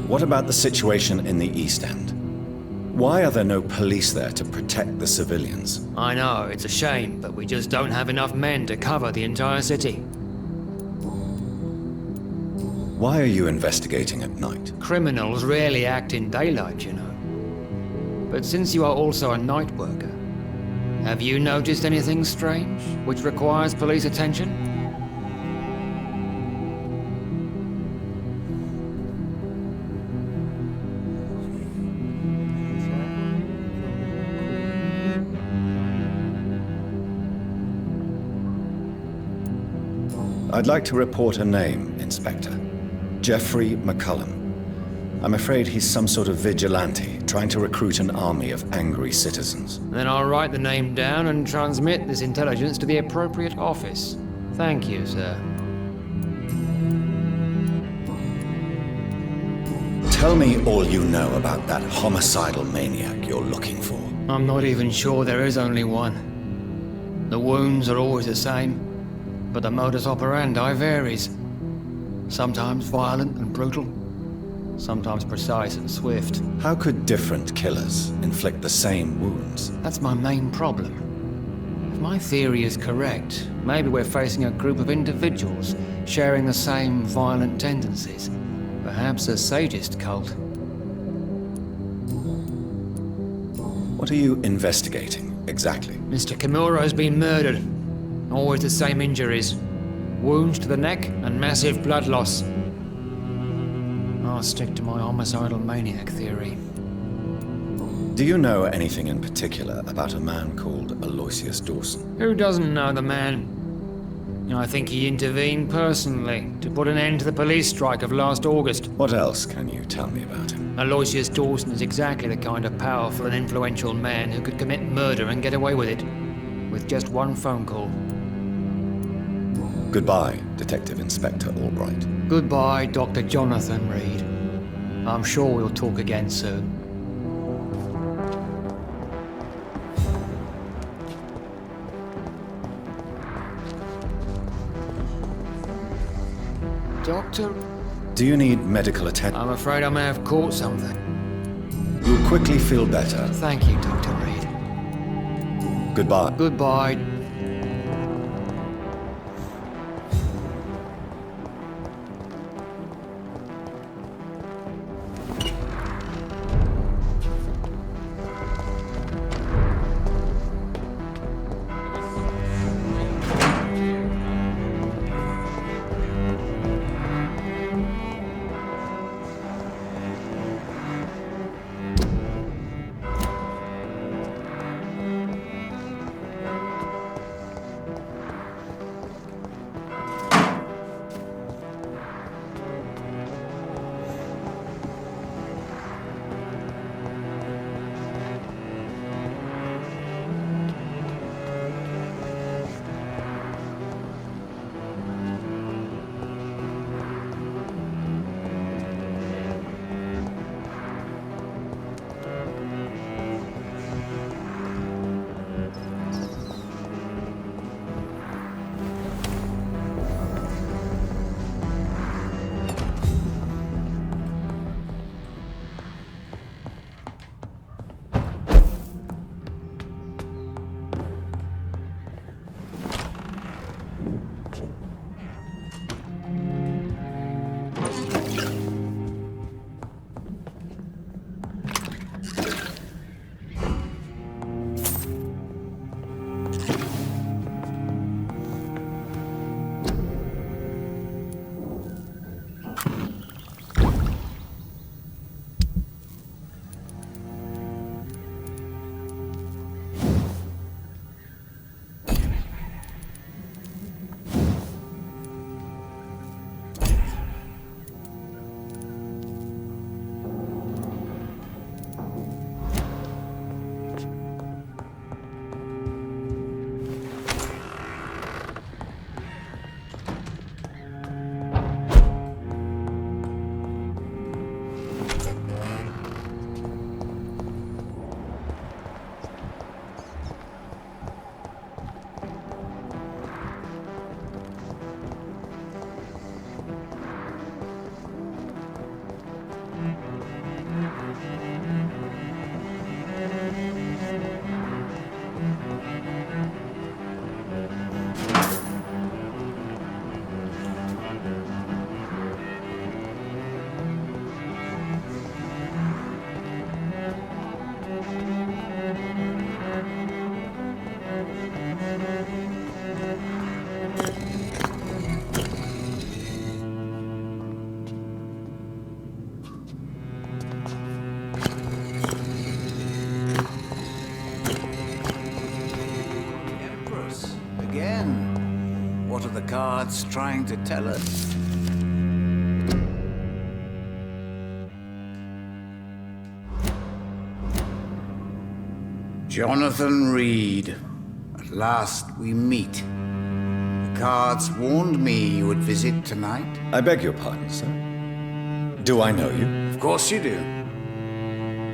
Speaker 1: What about the situation in the East End? Why are there no police there to protect the civilians?
Speaker 11: I know, it's a shame, but we just don't have enough men to cover the entire city.
Speaker 1: Why are you investigating at night?
Speaker 11: Criminals rarely act in daylight, you know. But since you are also a night worker, have you noticed anything strange which requires police attention?
Speaker 1: I'd like to report a name, Inspector. Jeffrey McCullum. I'm afraid he's some sort of vigilante, trying to recruit an army of angry citizens.
Speaker 11: Then I'll write the name down and transmit this intelligence to the appropriate office. Thank you, sir.
Speaker 1: Tell me all you know about that homicidal maniac you're looking for.
Speaker 11: I'm not even sure there is only one. The wounds are always the same, but the modus operandi varies. Sometimes violent and brutal, sometimes precise and swift.
Speaker 1: How could different killers inflict the same wounds?
Speaker 11: That's my main problem. If my theory is correct, maybe we're facing a group of individuals sharing the same violent tendencies. Perhaps a sadist cult.
Speaker 1: What are you investigating, exactly?
Speaker 11: Mr. Kimura has been murdered. Always the same injuries. Wounds to the neck and massive blood loss. I'll stick to my homicidal maniac theory.
Speaker 1: Do you know anything in particular about a man called Aloysius Dawson?
Speaker 11: Who doesn't know the man? I think he intervened personally to put an end to the police strike of last August.
Speaker 1: What else can you tell me about him?
Speaker 11: Aloysius Dawson is exactly the kind of powerful and influential man who could commit murder and get away with it, with just one phone call.
Speaker 1: Goodbye, Detective Inspector Albright.
Speaker 11: Goodbye, Dr. Jonathan Reed. I'm sure we'll talk again soon. Doctor?
Speaker 1: Do you need medical attention?
Speaker 11: I'm afraid I may have caught something.
Speaker 1: You'll quickly feel better.
Speaker 11: Thank you, Dr. Reed.
Speaker 1: Goodbye.
Speaker 11: Goodbye.
Speaker 13: Again, what are the cards trying to tell us? Jonathan Reed. At last we meet. The cards warned me you would visit tonight.
Speaker 1: I beg your pardon, sir. Do I know you?
Speaker 13: Of course you do.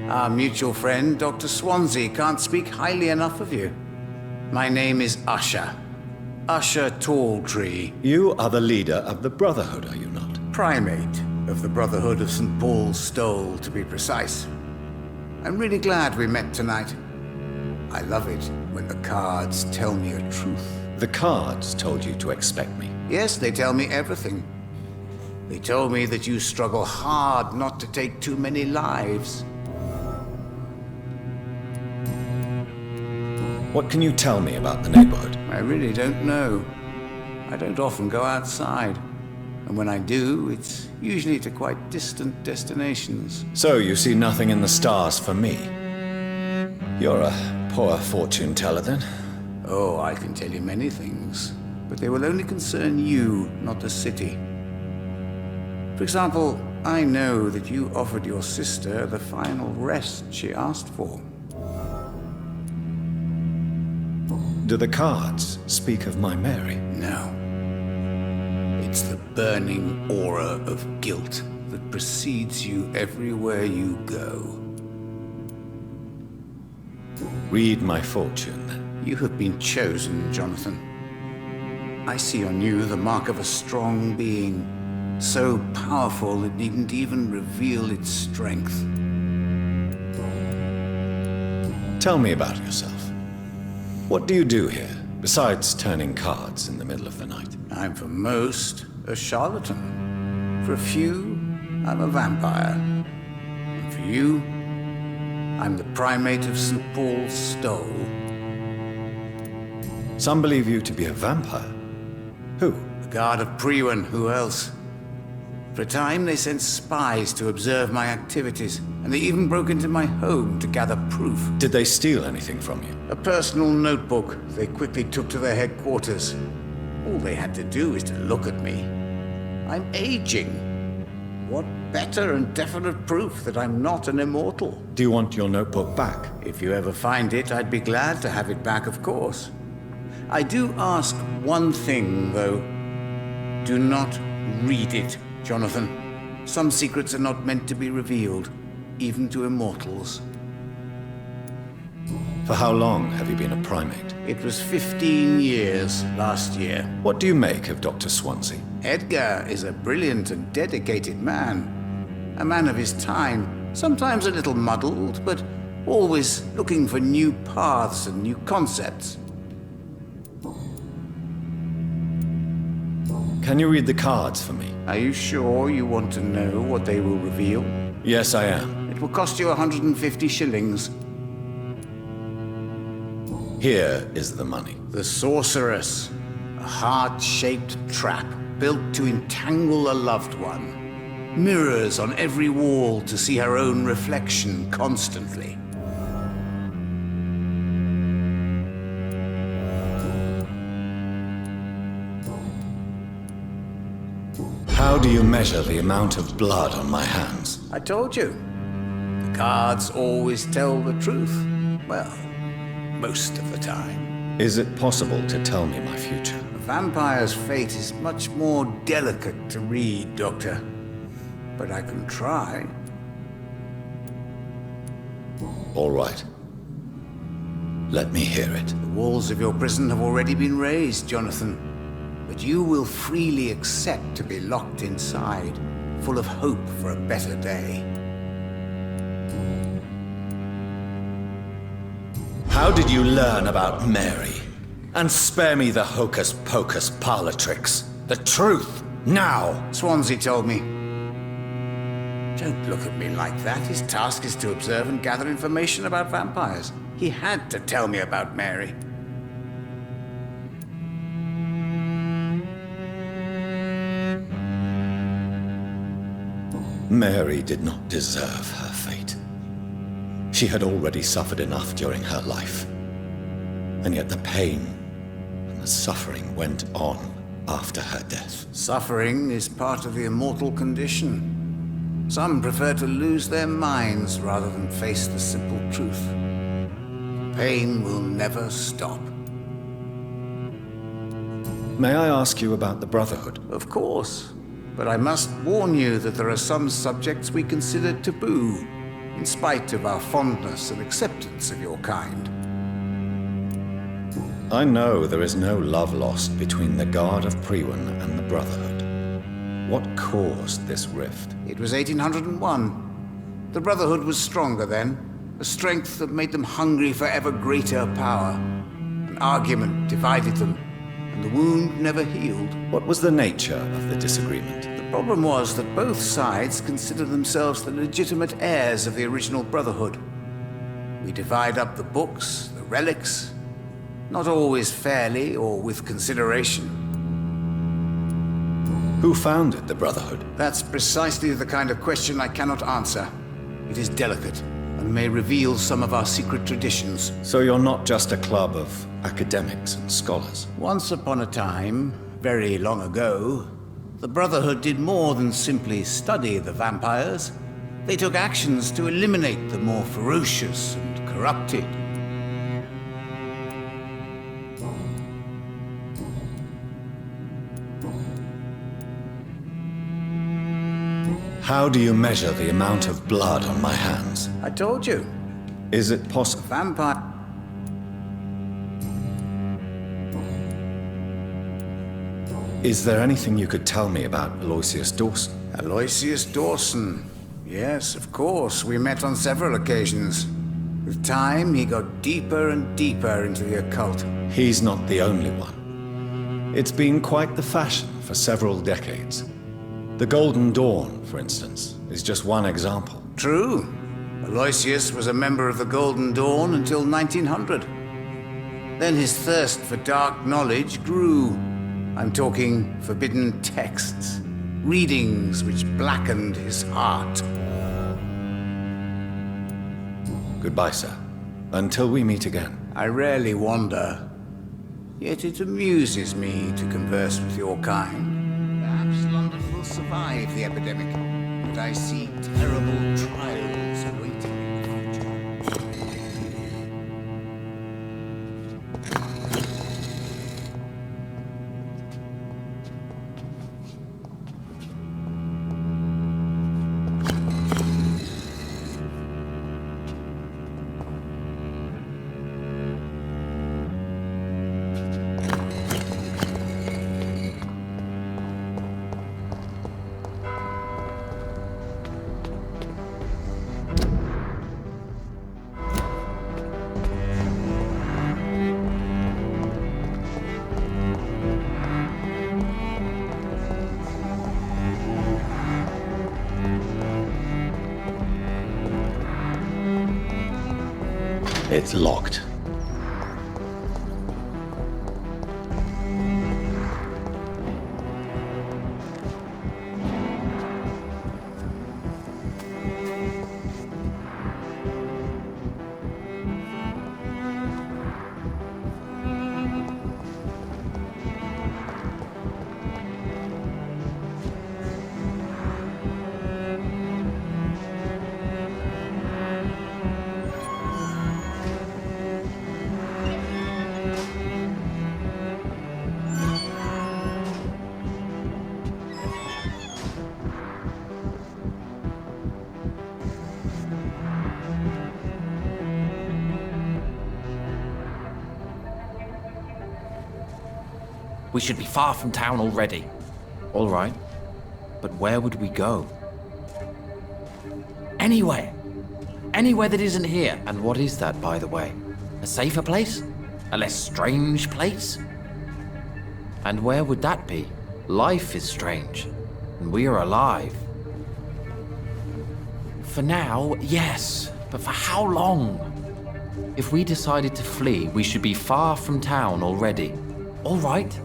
Speaker 13: Our mutual friend, Dr. Swansea, can't speak highly enough of you. My name is Usher. Usher Talltree.
Speaker 1: You are the leader of the Brotherhood, are you not?
Speaker 13: Primate of the Brotherhood of St. Paul's Stole, to be precise. I'm really glad we met tonight. I love it when the cards tell me a truth.
Speaker 1: The cards told you to expect me.
Speaker 13: Yes, they tell me everything. They told me that you struggle hard not to take too many lives.
Speaker 1: What can you tell me about the neighborhood?
Speaker 13: I really don't know. I don't often go outside. And when I do, it's usually to quite distant destinations.
Speaker 1: So you see nothing in the stars for me? You're a poor fortune teller, then?
Speaker 13: Oh, I can tell you many things. But they will only concern you, not the city. For example, I know that you offered your sister the final rest she asked for.
Speaker 1: Do the cards speak of my Mary?
Speaker 13: No. It's the burning aura of guilt that precedes you everywhere you go.
Speaker 1: Read my fortune, then.
Speaker 13: You have been chosen, Jonathan. I see on you the mark of a strong being, so powerful it needn't even reveal its strength.
Speaker 1: Tell me about yourself. What do you do here, besides turning cards in the middle of the night?
Speaker 13: I'm for most a charlatan. For a few, I'm a vampire. And for you, I'm the primate of St. Paul's Stole.
Speaker 1: Some believe you to be a vampire. Who?
Speaker 13: The guard of Priwen, who else? For a time, they sent spies to observe my activities, and they even broke into my home to gather proof.
Speaker 1: Did they steal anything from you?
Speaker 13: A personal notebook they quickly took to their headquarters. All they had to do is to look at me. I'm aging. What better and definite proof that I'm not an immortal?
Speaker 1: Do you want your notebook back?
Speaker 13: If you ever find it, I'd be glad to have it back, of course. I do ask one thing, though. Do not read it, Jonathan. Some secrets are not meant to be revealed, even to immortals.
Speaker 1: For how long have you been a primate?
Speaker 13: It was 15 years last year.
Speaker 1: What do you make of Dr. Swansea?
Speaker 13: Edgar is a brilliant and dedicated man. A man of his time, sometimes a little muddled, but always looking for new paths and new concepts.
Speaker 1: Can you read the cards for me?
Speaker 13: Are you sure you want to know what they will reveal?
Speaker 1: Yes, I am.
Speaker 13: It will cost you 150 shillings.
Speaker 1: Here is the money.
Speaker 13: The Sorceress. A heart-shaped trap built to entangle a loved one. Mirrors on every wall to see her own reflection constantly.
Speaker 1: How do you measure the amount of blood on my hands?
Speaker 13: I told you. The cards always tell the truth. Well, most of the time.
Speaker 1: Is it possible to tell me my future?
Speaker 13: A vampire's fate is much more delicate to read, Doctor. But I can try.
Speaker 1: All right. Let me hear it.
Speaker 13: The walls of your prison have already been raised, Jonathan. But you will freely accept to be locked inside, full of hope for a better day.
Speaker 1: How did you learn about Mary? And spare me the hocus-pocus parlor tricks. The truth, now!
Speaker 13: Swansea told me. Don't look at me like that. His task is to observe and gather information about vampires. He had to tell me about Mary.
Speaker 1: Mary did not deserve her fate. She had already suffered enough during her life. And yet the pain and the suffering went on after her death.
Speaker 13: Suffering is part of the immortal condition. Some prefer to lose their minds rather than face the simple truth. Pain will never stop.
Speaker 1: May I ask you about the Brotherhood?
Speaker 13: Of course. But I must warn you that there are some subjects we consider taboo, in spite of our fondness and acceptance of your kind.
Speaker 1: I know there is no love lost between the Guard of Priwen and the Brotherhood. What caused this rift?
Speaker 13: It was 1801. The Brotherhood was stronger then, a strength that made them hungry for ever greater power. An argument divided them, and the wound never healed.
Speaker 1: What was the nature of the disagreement?
Speaker 13: The problem was that both sides considered themselves the legitimate heirs of the original Brotherhood. We divide up the books, the relics, not always fairly or with consideration.
Speaker 1: Who founded the Brotherhood?
Speaker 13: That's precisely the kind of question I cannot answer. It is delicate and may reveal some of our secret traditions.
Speaker 1: So you're not just a club of academics and scholars?
Speaker 13: Once upon a time, very long ago, the Brotherhood did more than simply study the vampires. They took actions to eliminate the more ferocious and corrupted.
Speaker 1: How do you measure the amount of blood on my hands?
Speaker 13: I told you.
Speaker 1: Is it possible?
Speaker 13: Vampire...
Speaker 1: Is there anything you could tell me about Aloysius Dawson?
Speaker 13: Aloysius Dawson. Yes, of course. We met on several occasions. With time, he got deeper and deeper into the occult.
Speaker 1: He's not the only one. It's been quite the fashion for several decades. The Golden Dawn, for instance, is just one example.
Speaker 13: True. Aloysius was a member of the Golden Dawn until 1900. Then his thirst for dark knowledge grew. I'm talking forbidden texts, readings which blackened his heart.
Speaker 1: Goodbye, sir. Until we meet again.
Speaker 13: I rarely wander, yet it amuses me to converse with your kind. Perhaps London will survive the epidemic, but I see terrible trials awaiting in the future.
Speaker 1: It's locked.
Speaker 14: We should be far from town already. All right. But where would we go? Anywhere. Anywhere that isn't here. And what is that, by the way? A safer place? A less strange place? And where would that be? Life is strange. And we are alive. For now, yes. But for how long? If we decided to flee, we should be far from town already. All right.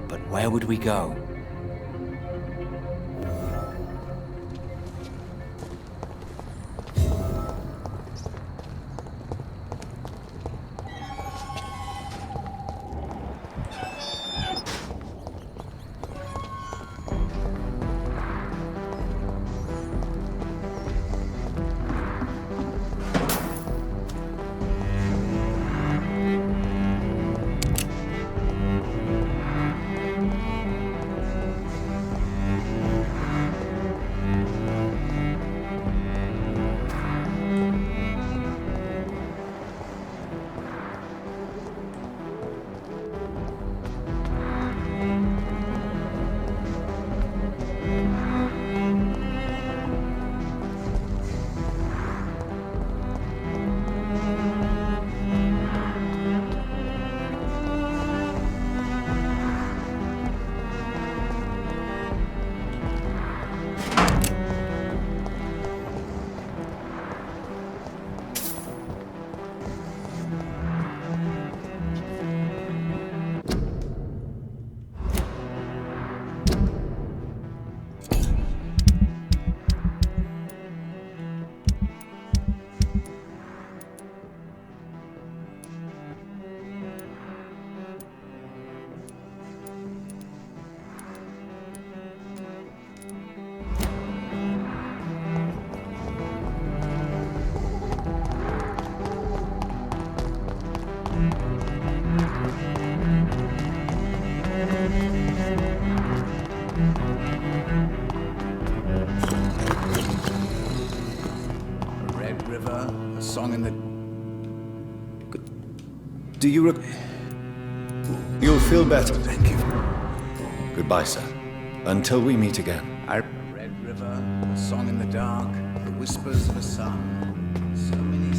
Speaker 14: But where would we go?
Speaker 1: Do you You'll feel better. Thank you. Goodbye, sir. Until we meet again.
Speaker 13: A red river, a song in the dark, the whispers of a sun. So many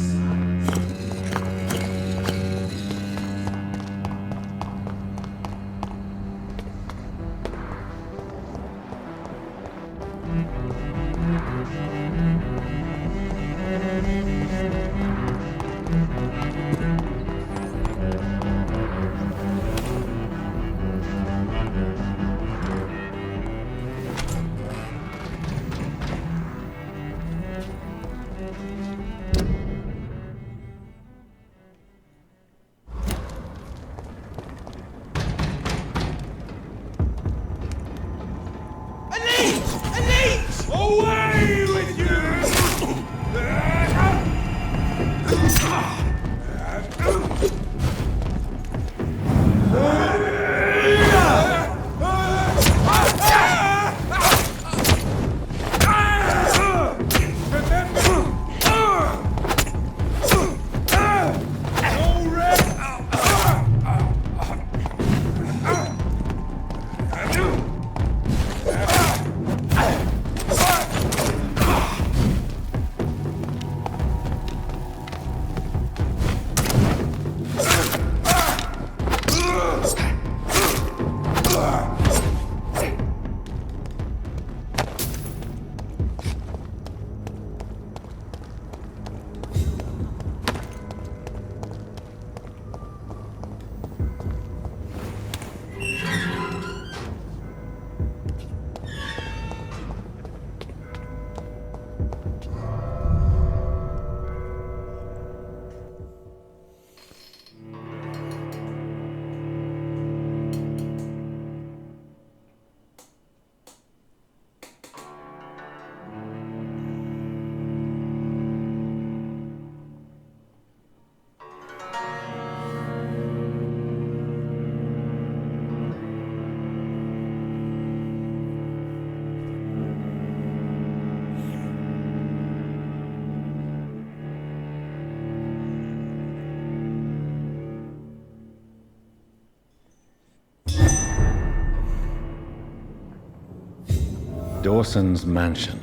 Speaker 1: Dawson's mansion.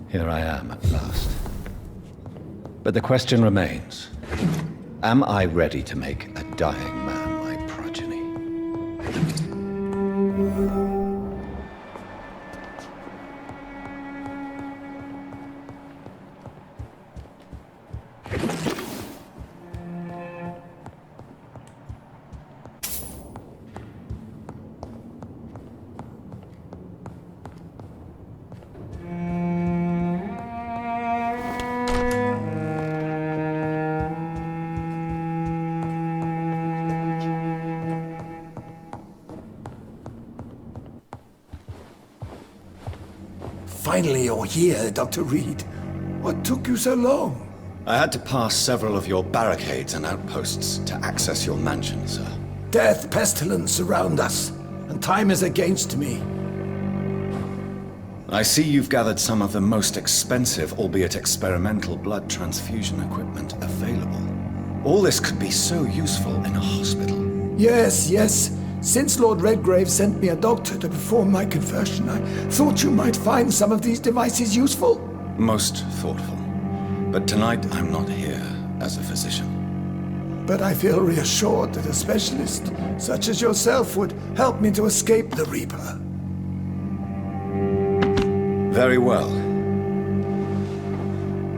Speaker 1: Here I am at last. But the question remains, am I ready to make a dying man my progeny?
Speaker 15: finally you're here, Dr. Reed. What took you so long?
Speaker 1: I had to pass several of your barricades and outposts to access your mansion, sir.
Speaker 15: Death, pestilence surround us, and time is against me.
Speaker 1: I see you've gathered some of the most expensive, albeit experimental, blood transfusion equipment available. All this could be so useful in a hospital.
Speaker 15: Yes, yes. Since Lord Redgrave sent me a doctor to perform my conversion, I thought you might find some of these devices useful.
Speaker 1: Most thoughtful. But tonight I'm not here as a physician.
Speaker 15: But I feel reassured that a specialist such as yourself would help me to escape the Reaper.
Speaker 1: Very well.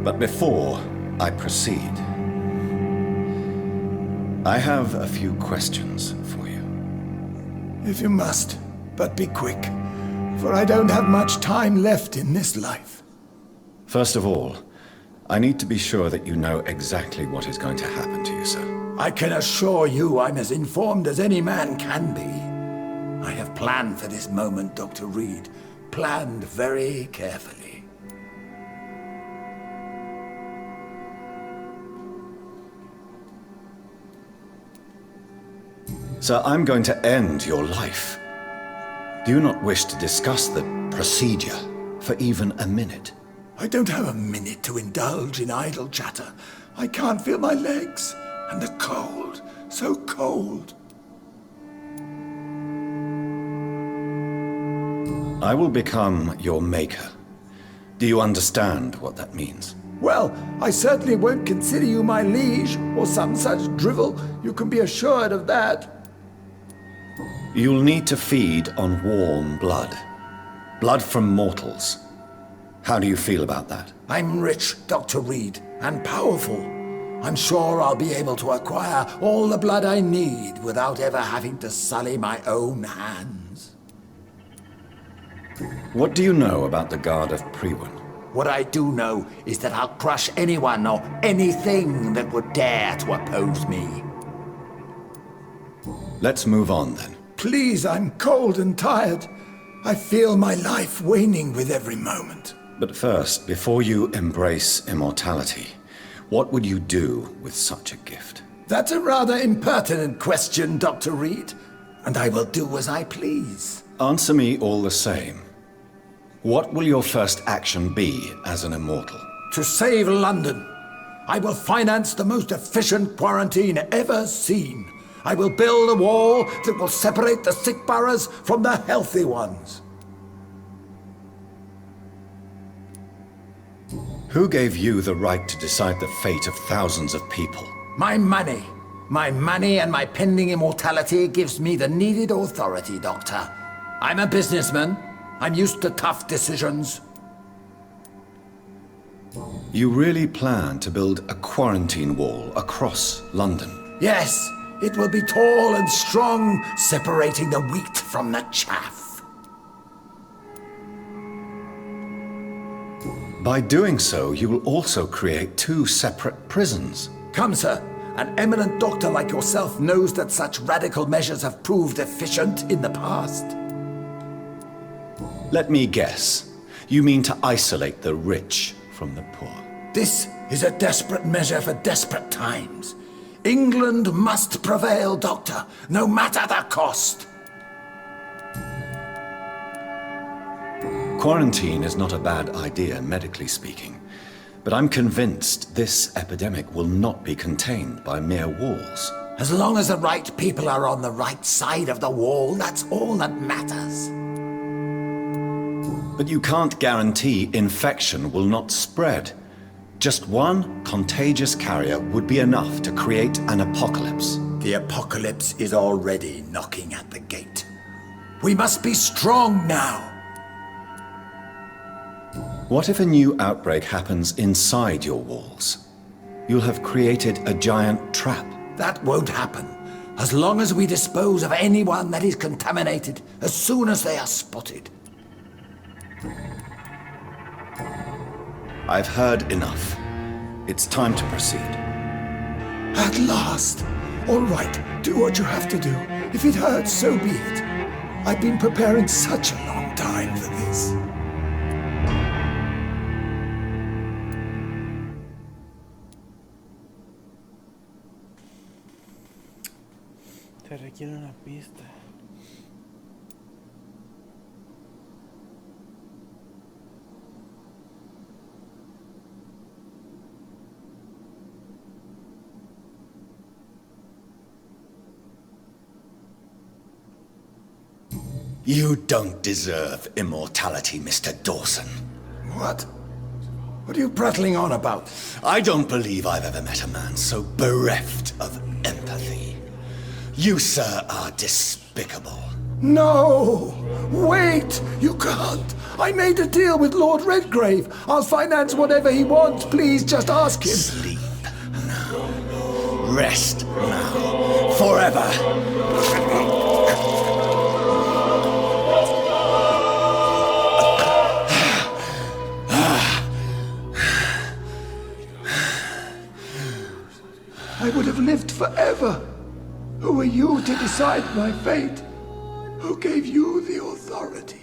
Speaker 1: But before I proceed, I have a few questions for you.
Speaker 15: If you must, but be quick, for I don't have much time left in this life.
Speaker 1: First of all, I need to be sure that you know exactly what is going to happen to you, sir.
Speaker 15: I can assure you I'm as informed as any man can be. I have planned for this moment, Dr. Reed. Planned very carefully.
Speaker 1: Sir, I'm going to end your life. Do you not wish to discuss the procedure for even a minute?
Speaker 15: I don't have a minute to indulge in idle chatter. I can't feel my legs, and the cold, so cold.
Speaker 1: I will become your maker. Do you understand what that means?
Speaker 15: Well, I certainly won't consider you my liege, or some such drivel. You can be assured of that.
Speaker 1: You'll need to feed on warm blood. Blood from mortals. How do you feel about that?
Speaker 15: I'm rich, Dr. Reed, and powerful. I'm sure I'll be able to acquire all the blood I need without ever having to sully my own hands.
Speaker 1: What do you know about the Guard of Priwen?
Speaker 15: What I do know is that I'll crush anyone or anything that would dare to oppose me.
Speaker 1: Let's move on then.
Speaker 15: Please, I'm cold and tired. I feel my life waning with every moment.
Speaker 1: But first, before you embrace immortality, what would you do with such a gift?
Speaker 15: That's a rather impertinent question, Dr. Reed, and I will do as I please.
Speaker 1: Answer me all the same. What will your first action be as an immortal?
Speaker 15: To save London. I will finance the most efficient quarantine ever seen. I will build a wall that will separate the sick boroughs from the healthy ones.
Speaker 1: Who gave you the right to decide the fate of thousands of people?
Speaker 15: My money. My money and my pending immortality gives me the needed authority, Doctor. I'm a businessman. I'm used to tough decisions.
Speaker 1: You really plan to build a quarantine wall across London?
Speaker 15: Yes, it will be tall and strong, separating the wheat from the chaff.
Speaker 1: By doing so, you will also create two separate prisons.
Speaker 15: Come, sir. An eminent doctor like yourself knows that such radical measures have proved efficient in the past.
Speaker 1: Let me guess. You mean to isolate the rich from the poor?
Speaker 15: This is a desperate measure for desperate times. England must prevail, Doctor, no matter the cost.
Speaker 1: Quarantine is not a bad idea, medically speaking. But I'm convinced this epidemic will not be contained by mere walls.
Speaker 15: As long as the right people are on the right side of the wall, that's all that matters.
Speaker 1: But you can't guarantee infection will not spread. Just one contagious carrier would be enough to create an apocalypse.
Speaker 15: The apocalypse is already knocking at the gate. We must be strong now.
Speaker 1: What if a new outbreak happens inside your walls? You'll have created a giant trap.
Speaker 15: That won't happen, as long as we dispose of anyone that is contaminated as soon as they are spotted.
Speaker 1: I've heard enough. It's time to proceed.
Speaker 15: At last! All right, do what you have to do. If it hurts, so be it. I've been preparing such a long time for this.
Speaker 12: Te requiere una pista.
Speaker 1: You don't deserve immortality, Mr. Dawson.
Speaker 15: What? What are you prattling on about?
Speaker 1: I don't believe I've ever met a man so bereft of empathy. You, sir, are despicable.
Speaker 15: No! Wait! You can't! I made a deal with Lord Redgrave. I'll finance whatever he wants. Please, just ask him.
Speaker 1: Sleep now. Rest now. Forever.
Speaker 15: I would have lived forever. Who are you to decide my fate? Who gave you the authority?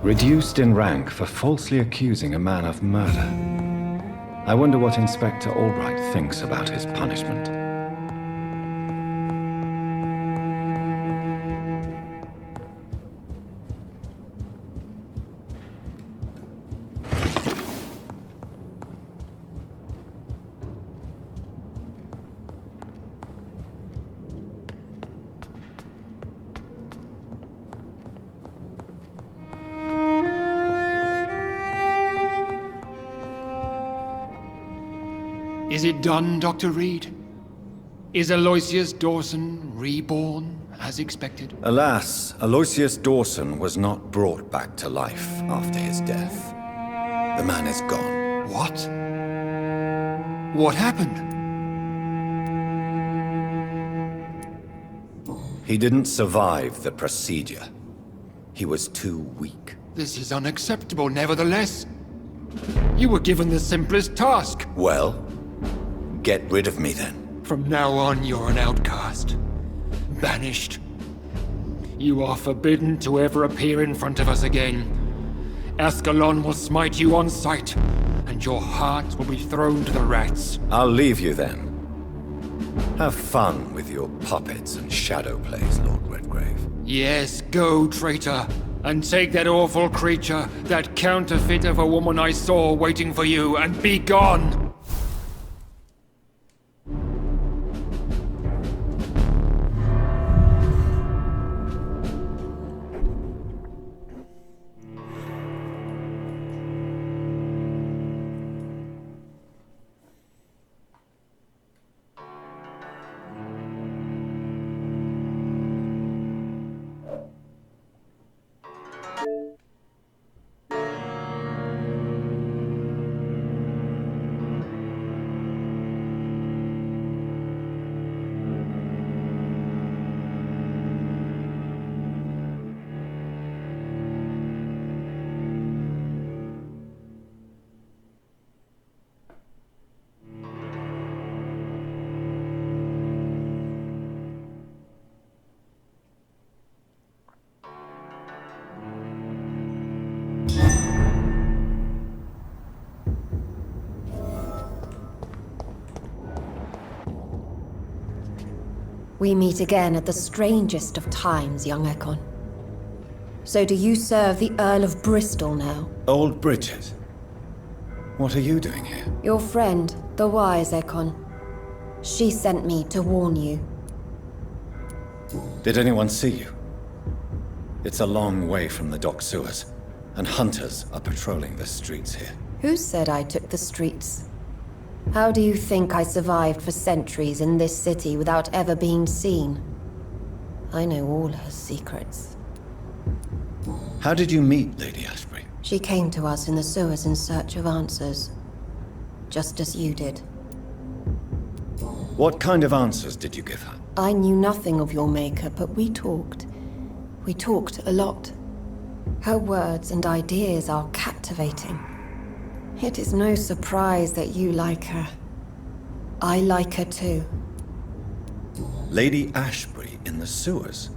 Speaker 1: Reduced in rank for falsely accusing a man of murder. I wonder what Inspector Albright thinks about his punishment.
Speaker 11: Is it done, Dr. Reed? Is Aloysius Dawson reborn, as expected?
Speaker 1: Alas, Aloysius Dawson was not brought back to life after his death. The man is gone.
Speaker 11: What? What happened?
Speaker 1: He didn't survive the procedure. He was too weak.
Speaker 11: This is unacceptable, nevertheless. You were given the simplest task.
Speaker 1: Well, get rid of me then.
Speaker 11: From now on, you're an outcast. Banished. You are forbidden to ever appear in front of us again. Ascalon will smite you on sight, and your heart will be thrown to the rats.
Speaker 1: I'll leave you then. Have fun with your puppets and shadow plays, Lord Redgrave.
Speaker 11: Yes, go, traitor, and take that awful creature, that counterfeit of a woman I saw waiting for you, and be gone!
Speaker 16: We meet again at the strangest of times, young Ekon. So do you serve the Earl of Bristol now?
Speaker 1: Old Bridget. What are you doing here?
Speaker 16: Your friend, the wise Ekon. She sent me to warn you.
Speaker 1: Did anyone see you? It's a long way from the dock sewers, and hunters are patrolling the streets here.
Speaker 16: Who said I took the streets? How do you think I survived for centuries in this city without ever being seen? I know all her secrets.
Speaker 1: How did you meet Lady Ashbury?
Speaker 16: She came to us in the sewers in search of answers. Just as you did.
Speaker 1: What kind of answers did you give her?
Speaker 16: I knew nothing of your maker, but we talked. We talked a lot. Her words and ideas are captivating. It is no surprise that you like her. I like her too.
Speaker 1: Lady Ashbury in the sewers?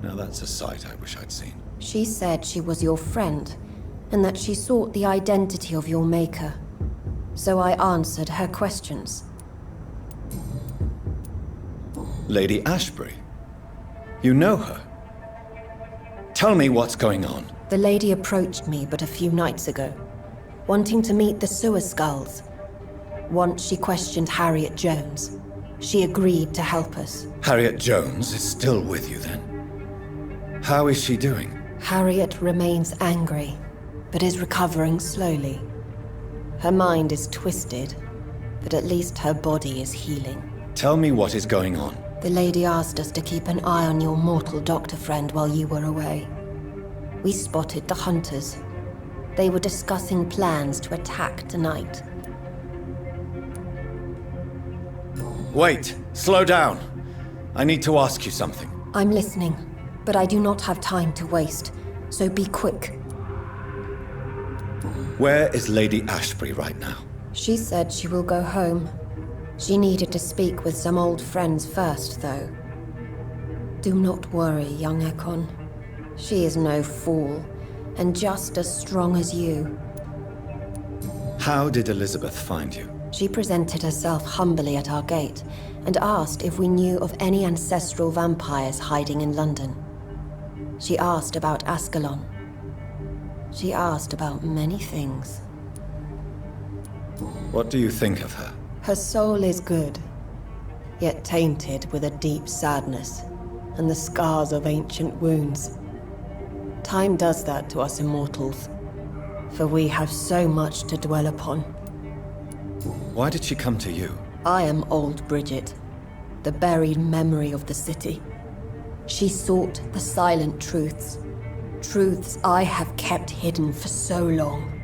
Speaker 1: Now that's a sight I wish I'd seen.
Speaker 16: She said she was your friend, and that she sought the identity of your maker. So I answered her questions.
Speaker 1: Lady Ashbury? You know her? Tell me what's going on.
Speaker 16: The lady approached me but a few nights ago, wanting to meet the sewer skulls. Once she questioned Harriet Jones. She agreed to help us.
Speaker 1: Harriet Jones is still with you then? How is she doing?
Speaker 16: Harriet remains angry, but is recovering slowly. Her mind is twisted, but at least her body is healing.
Speaker 1: Tell me what is going on.
Speaker 16: The lady asked us to keep an eye on your mortal doctor friend while you were away. We spotted the hunters. They were discussing plans to attack tonight.
Speaker 1: Wait! Slow down! I need to ask you something.
Speaker 16: I'm listening, but I do not have time to waste, so be quick.
Speaker 1: Where is Lady Ashbury right now?
Speaker 16: She said she will go home. She needed to speak with some old friends first, though. Do not worry, young Ekon. She is no fool, and just as strong as you.
Speaker 1: How did Elizabeth find you?
Speaker 16: She presented herself humbly at our gate, and asked if we knew of any ancestral vampires hiding in London. She asked about Ascalon. She asked about many things.
Speaker 1: What do you think of her?
Speaker 16: Her soul is good, yet tainted with a deep sadness, and the scars of ancient wounds. Time does that to us immortals, for we have so much to dwell upon.
Speaker 1: Why did she come to you?
Speaker 16: I am old Bridget, the buried memory of the city. She sought the silent truths, truths I have kept hidden for so long.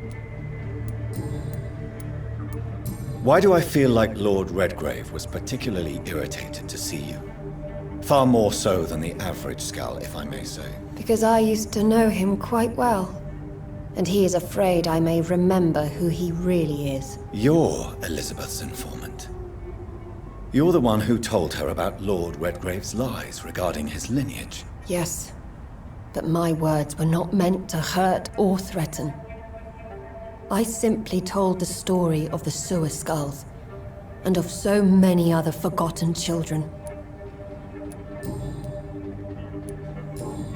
Speaker 1: Why do I feel like Lord Redgrave was particularly irritated to see you? Far more so than the average Skal, if I may say.
Speaker 16: Because I used to know him quite well, and he is afraid I may remember who he really is.
Speaker 1: You're Elizabeth's informant. You're the one who told her about Lord Redgrave's lies regarding his lineage.
Speaker 16: Yes, but my words were not meant to hurt or threaten. I simply told the story of the sewer skulls, and of so many other forgotten children.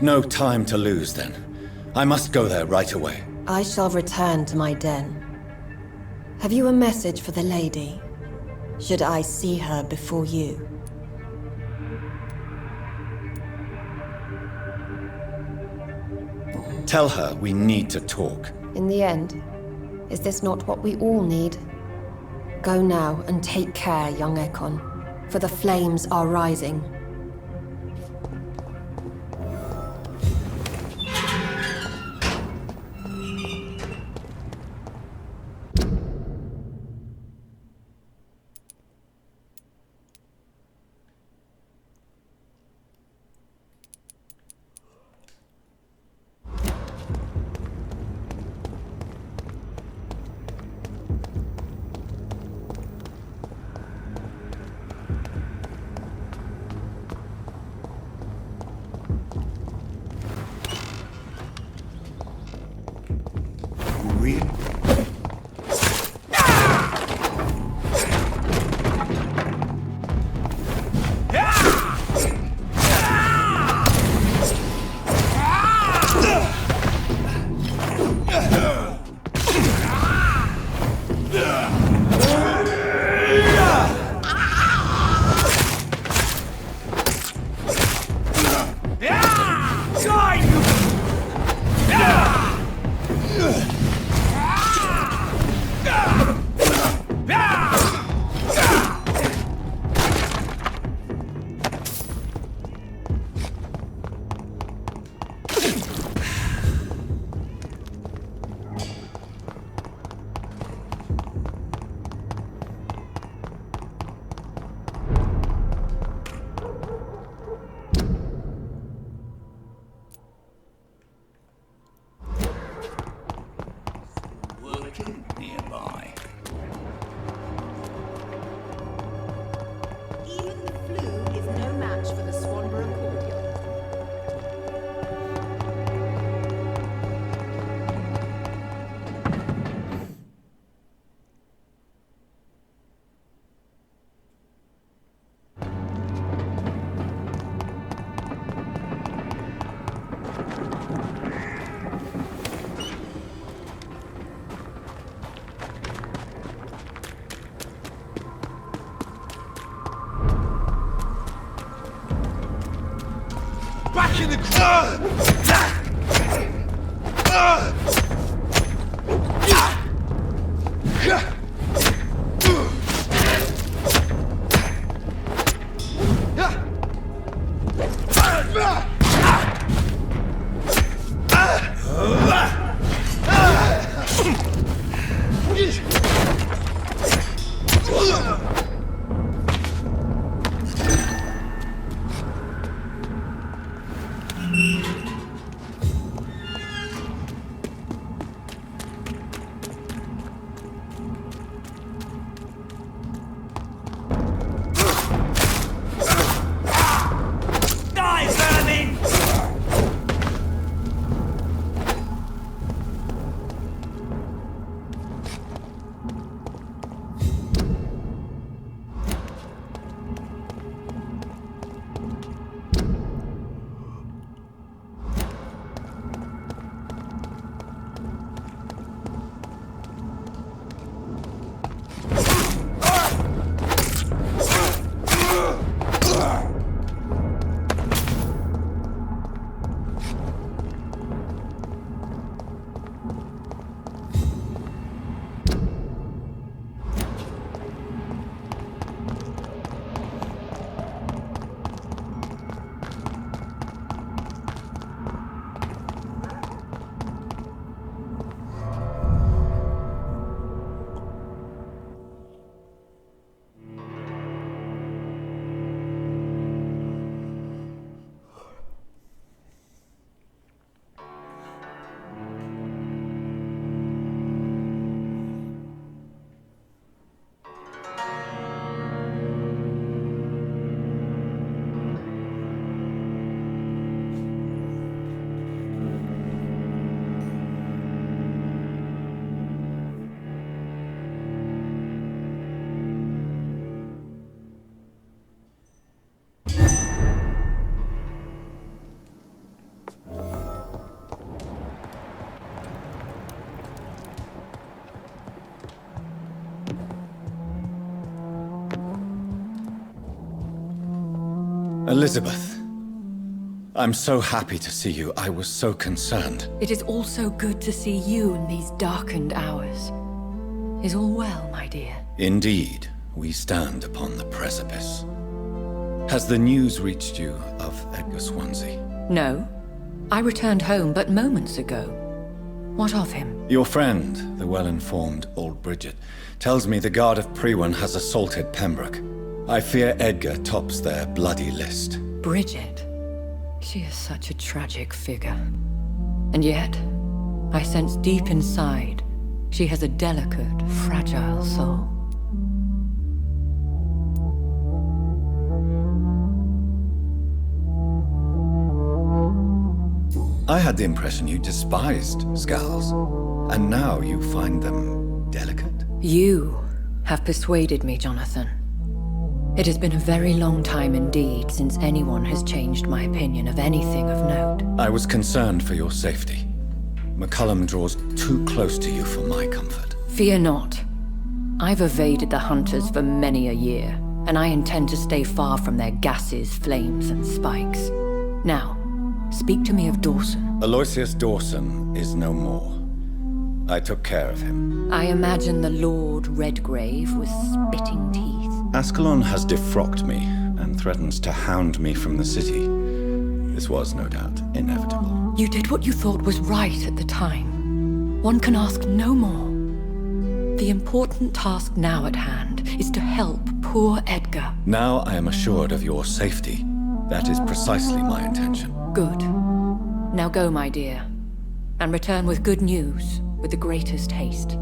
Speaker 1: No time to lose, then. I must go there right away.
Speaker 16: I shall return to my den. Have you a message for the lady? Should I see her before you?
Speaker 1: Tell her we need to talk.
Speaker 16: In the end, is this not what we all need? Go now and take care, young Ekon, for the flames are rising.
Speaker 5: Back in the crowd!
Speaker 1: Elizabeth, I'm so happy to see you. I was so concerned.
Speaker 4: It is also good to see you in these darkened hours. Is all well, my dear?
Speaker 1: Indeed, we stand upon the precipice. Has the news reached you of Edgar Swansea?
Speaker 4: No. I returned home but moments ago. What of him?
Speaker 1: Your friend, the well-informed old Bridget, tells me the Guard of Priwen has assaulted Pembroke. I fear Edgar tops their bloody list.
Speaker 4: Bridget? She is such a tragic figure. And yet, I sense deep inside, she has a delicate, fragile soul.
Speaker 1: I had the impression you despised scowls, and now you find them delicate?
Speaker 4: You have persuaded me, Jonathan. It has been a very long time indeed since anyone has changed my opinion of anything of note.
Speaker 1: I was concerned for your safety. McCullum draws too close to you for my comfort.
Speaker 4: Fear not. I've evaded the hunters for many a year, and I intend to stay far from their gases, flames, and spikes. Now, speak to me of Dawson.
Speaker 1: Aloysius Dawson is no more. I took care of him.
Speaker 4: I imagine the Lord Redgrave with spitting teeth.
Speaker 1: Ascalon has defrocked me and threatens to hound me from the city. This was, no doubt, inevitable.
Speaker 4: You did what you thought was right at the time. One can ask no more. The important task now at hand is to help poor Edgar.
Speaker 1: Now I am assured of your safety. That is precisely my intention.
Speaker 4: Good. Now go, my dear, and return with good news with the greatest haste.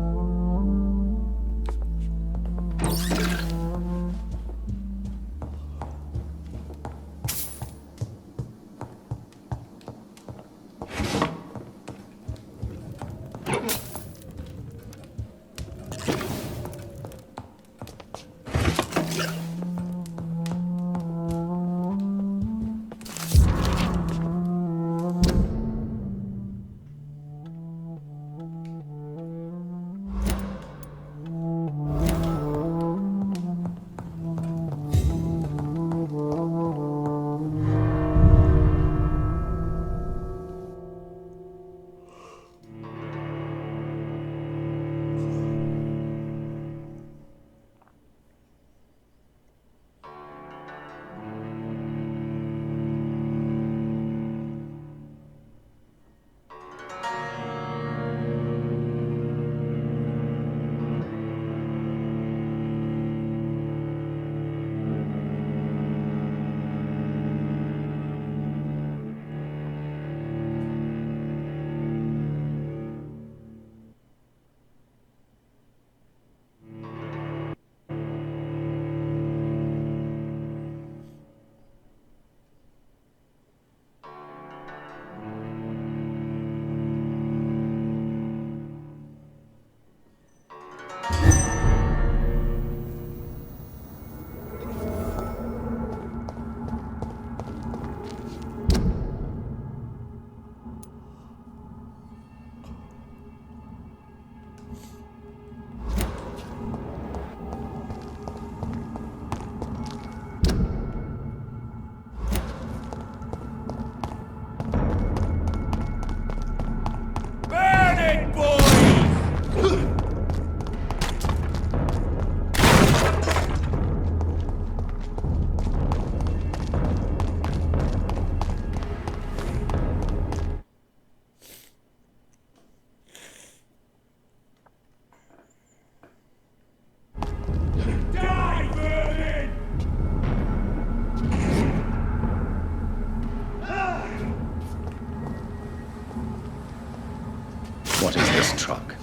Speaker 1: What is this truck?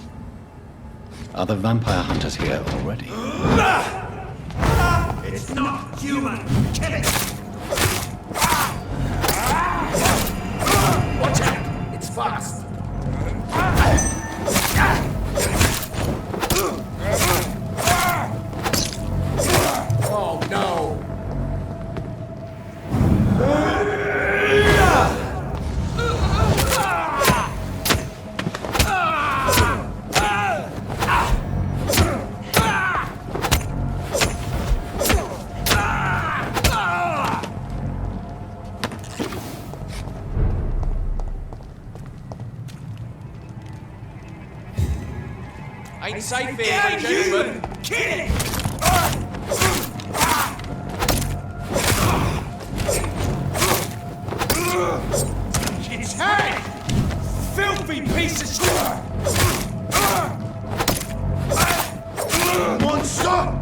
Speaker 1: Are the vampire hunters here already?
Speaker 17: It's not human! Kill it! Watch out! It's fast! Oh no!
Speaker 18: Ain't safe here, my gentlemen.
Speaker 17: Kill it! It's head! Filthy piece of shit! Monster!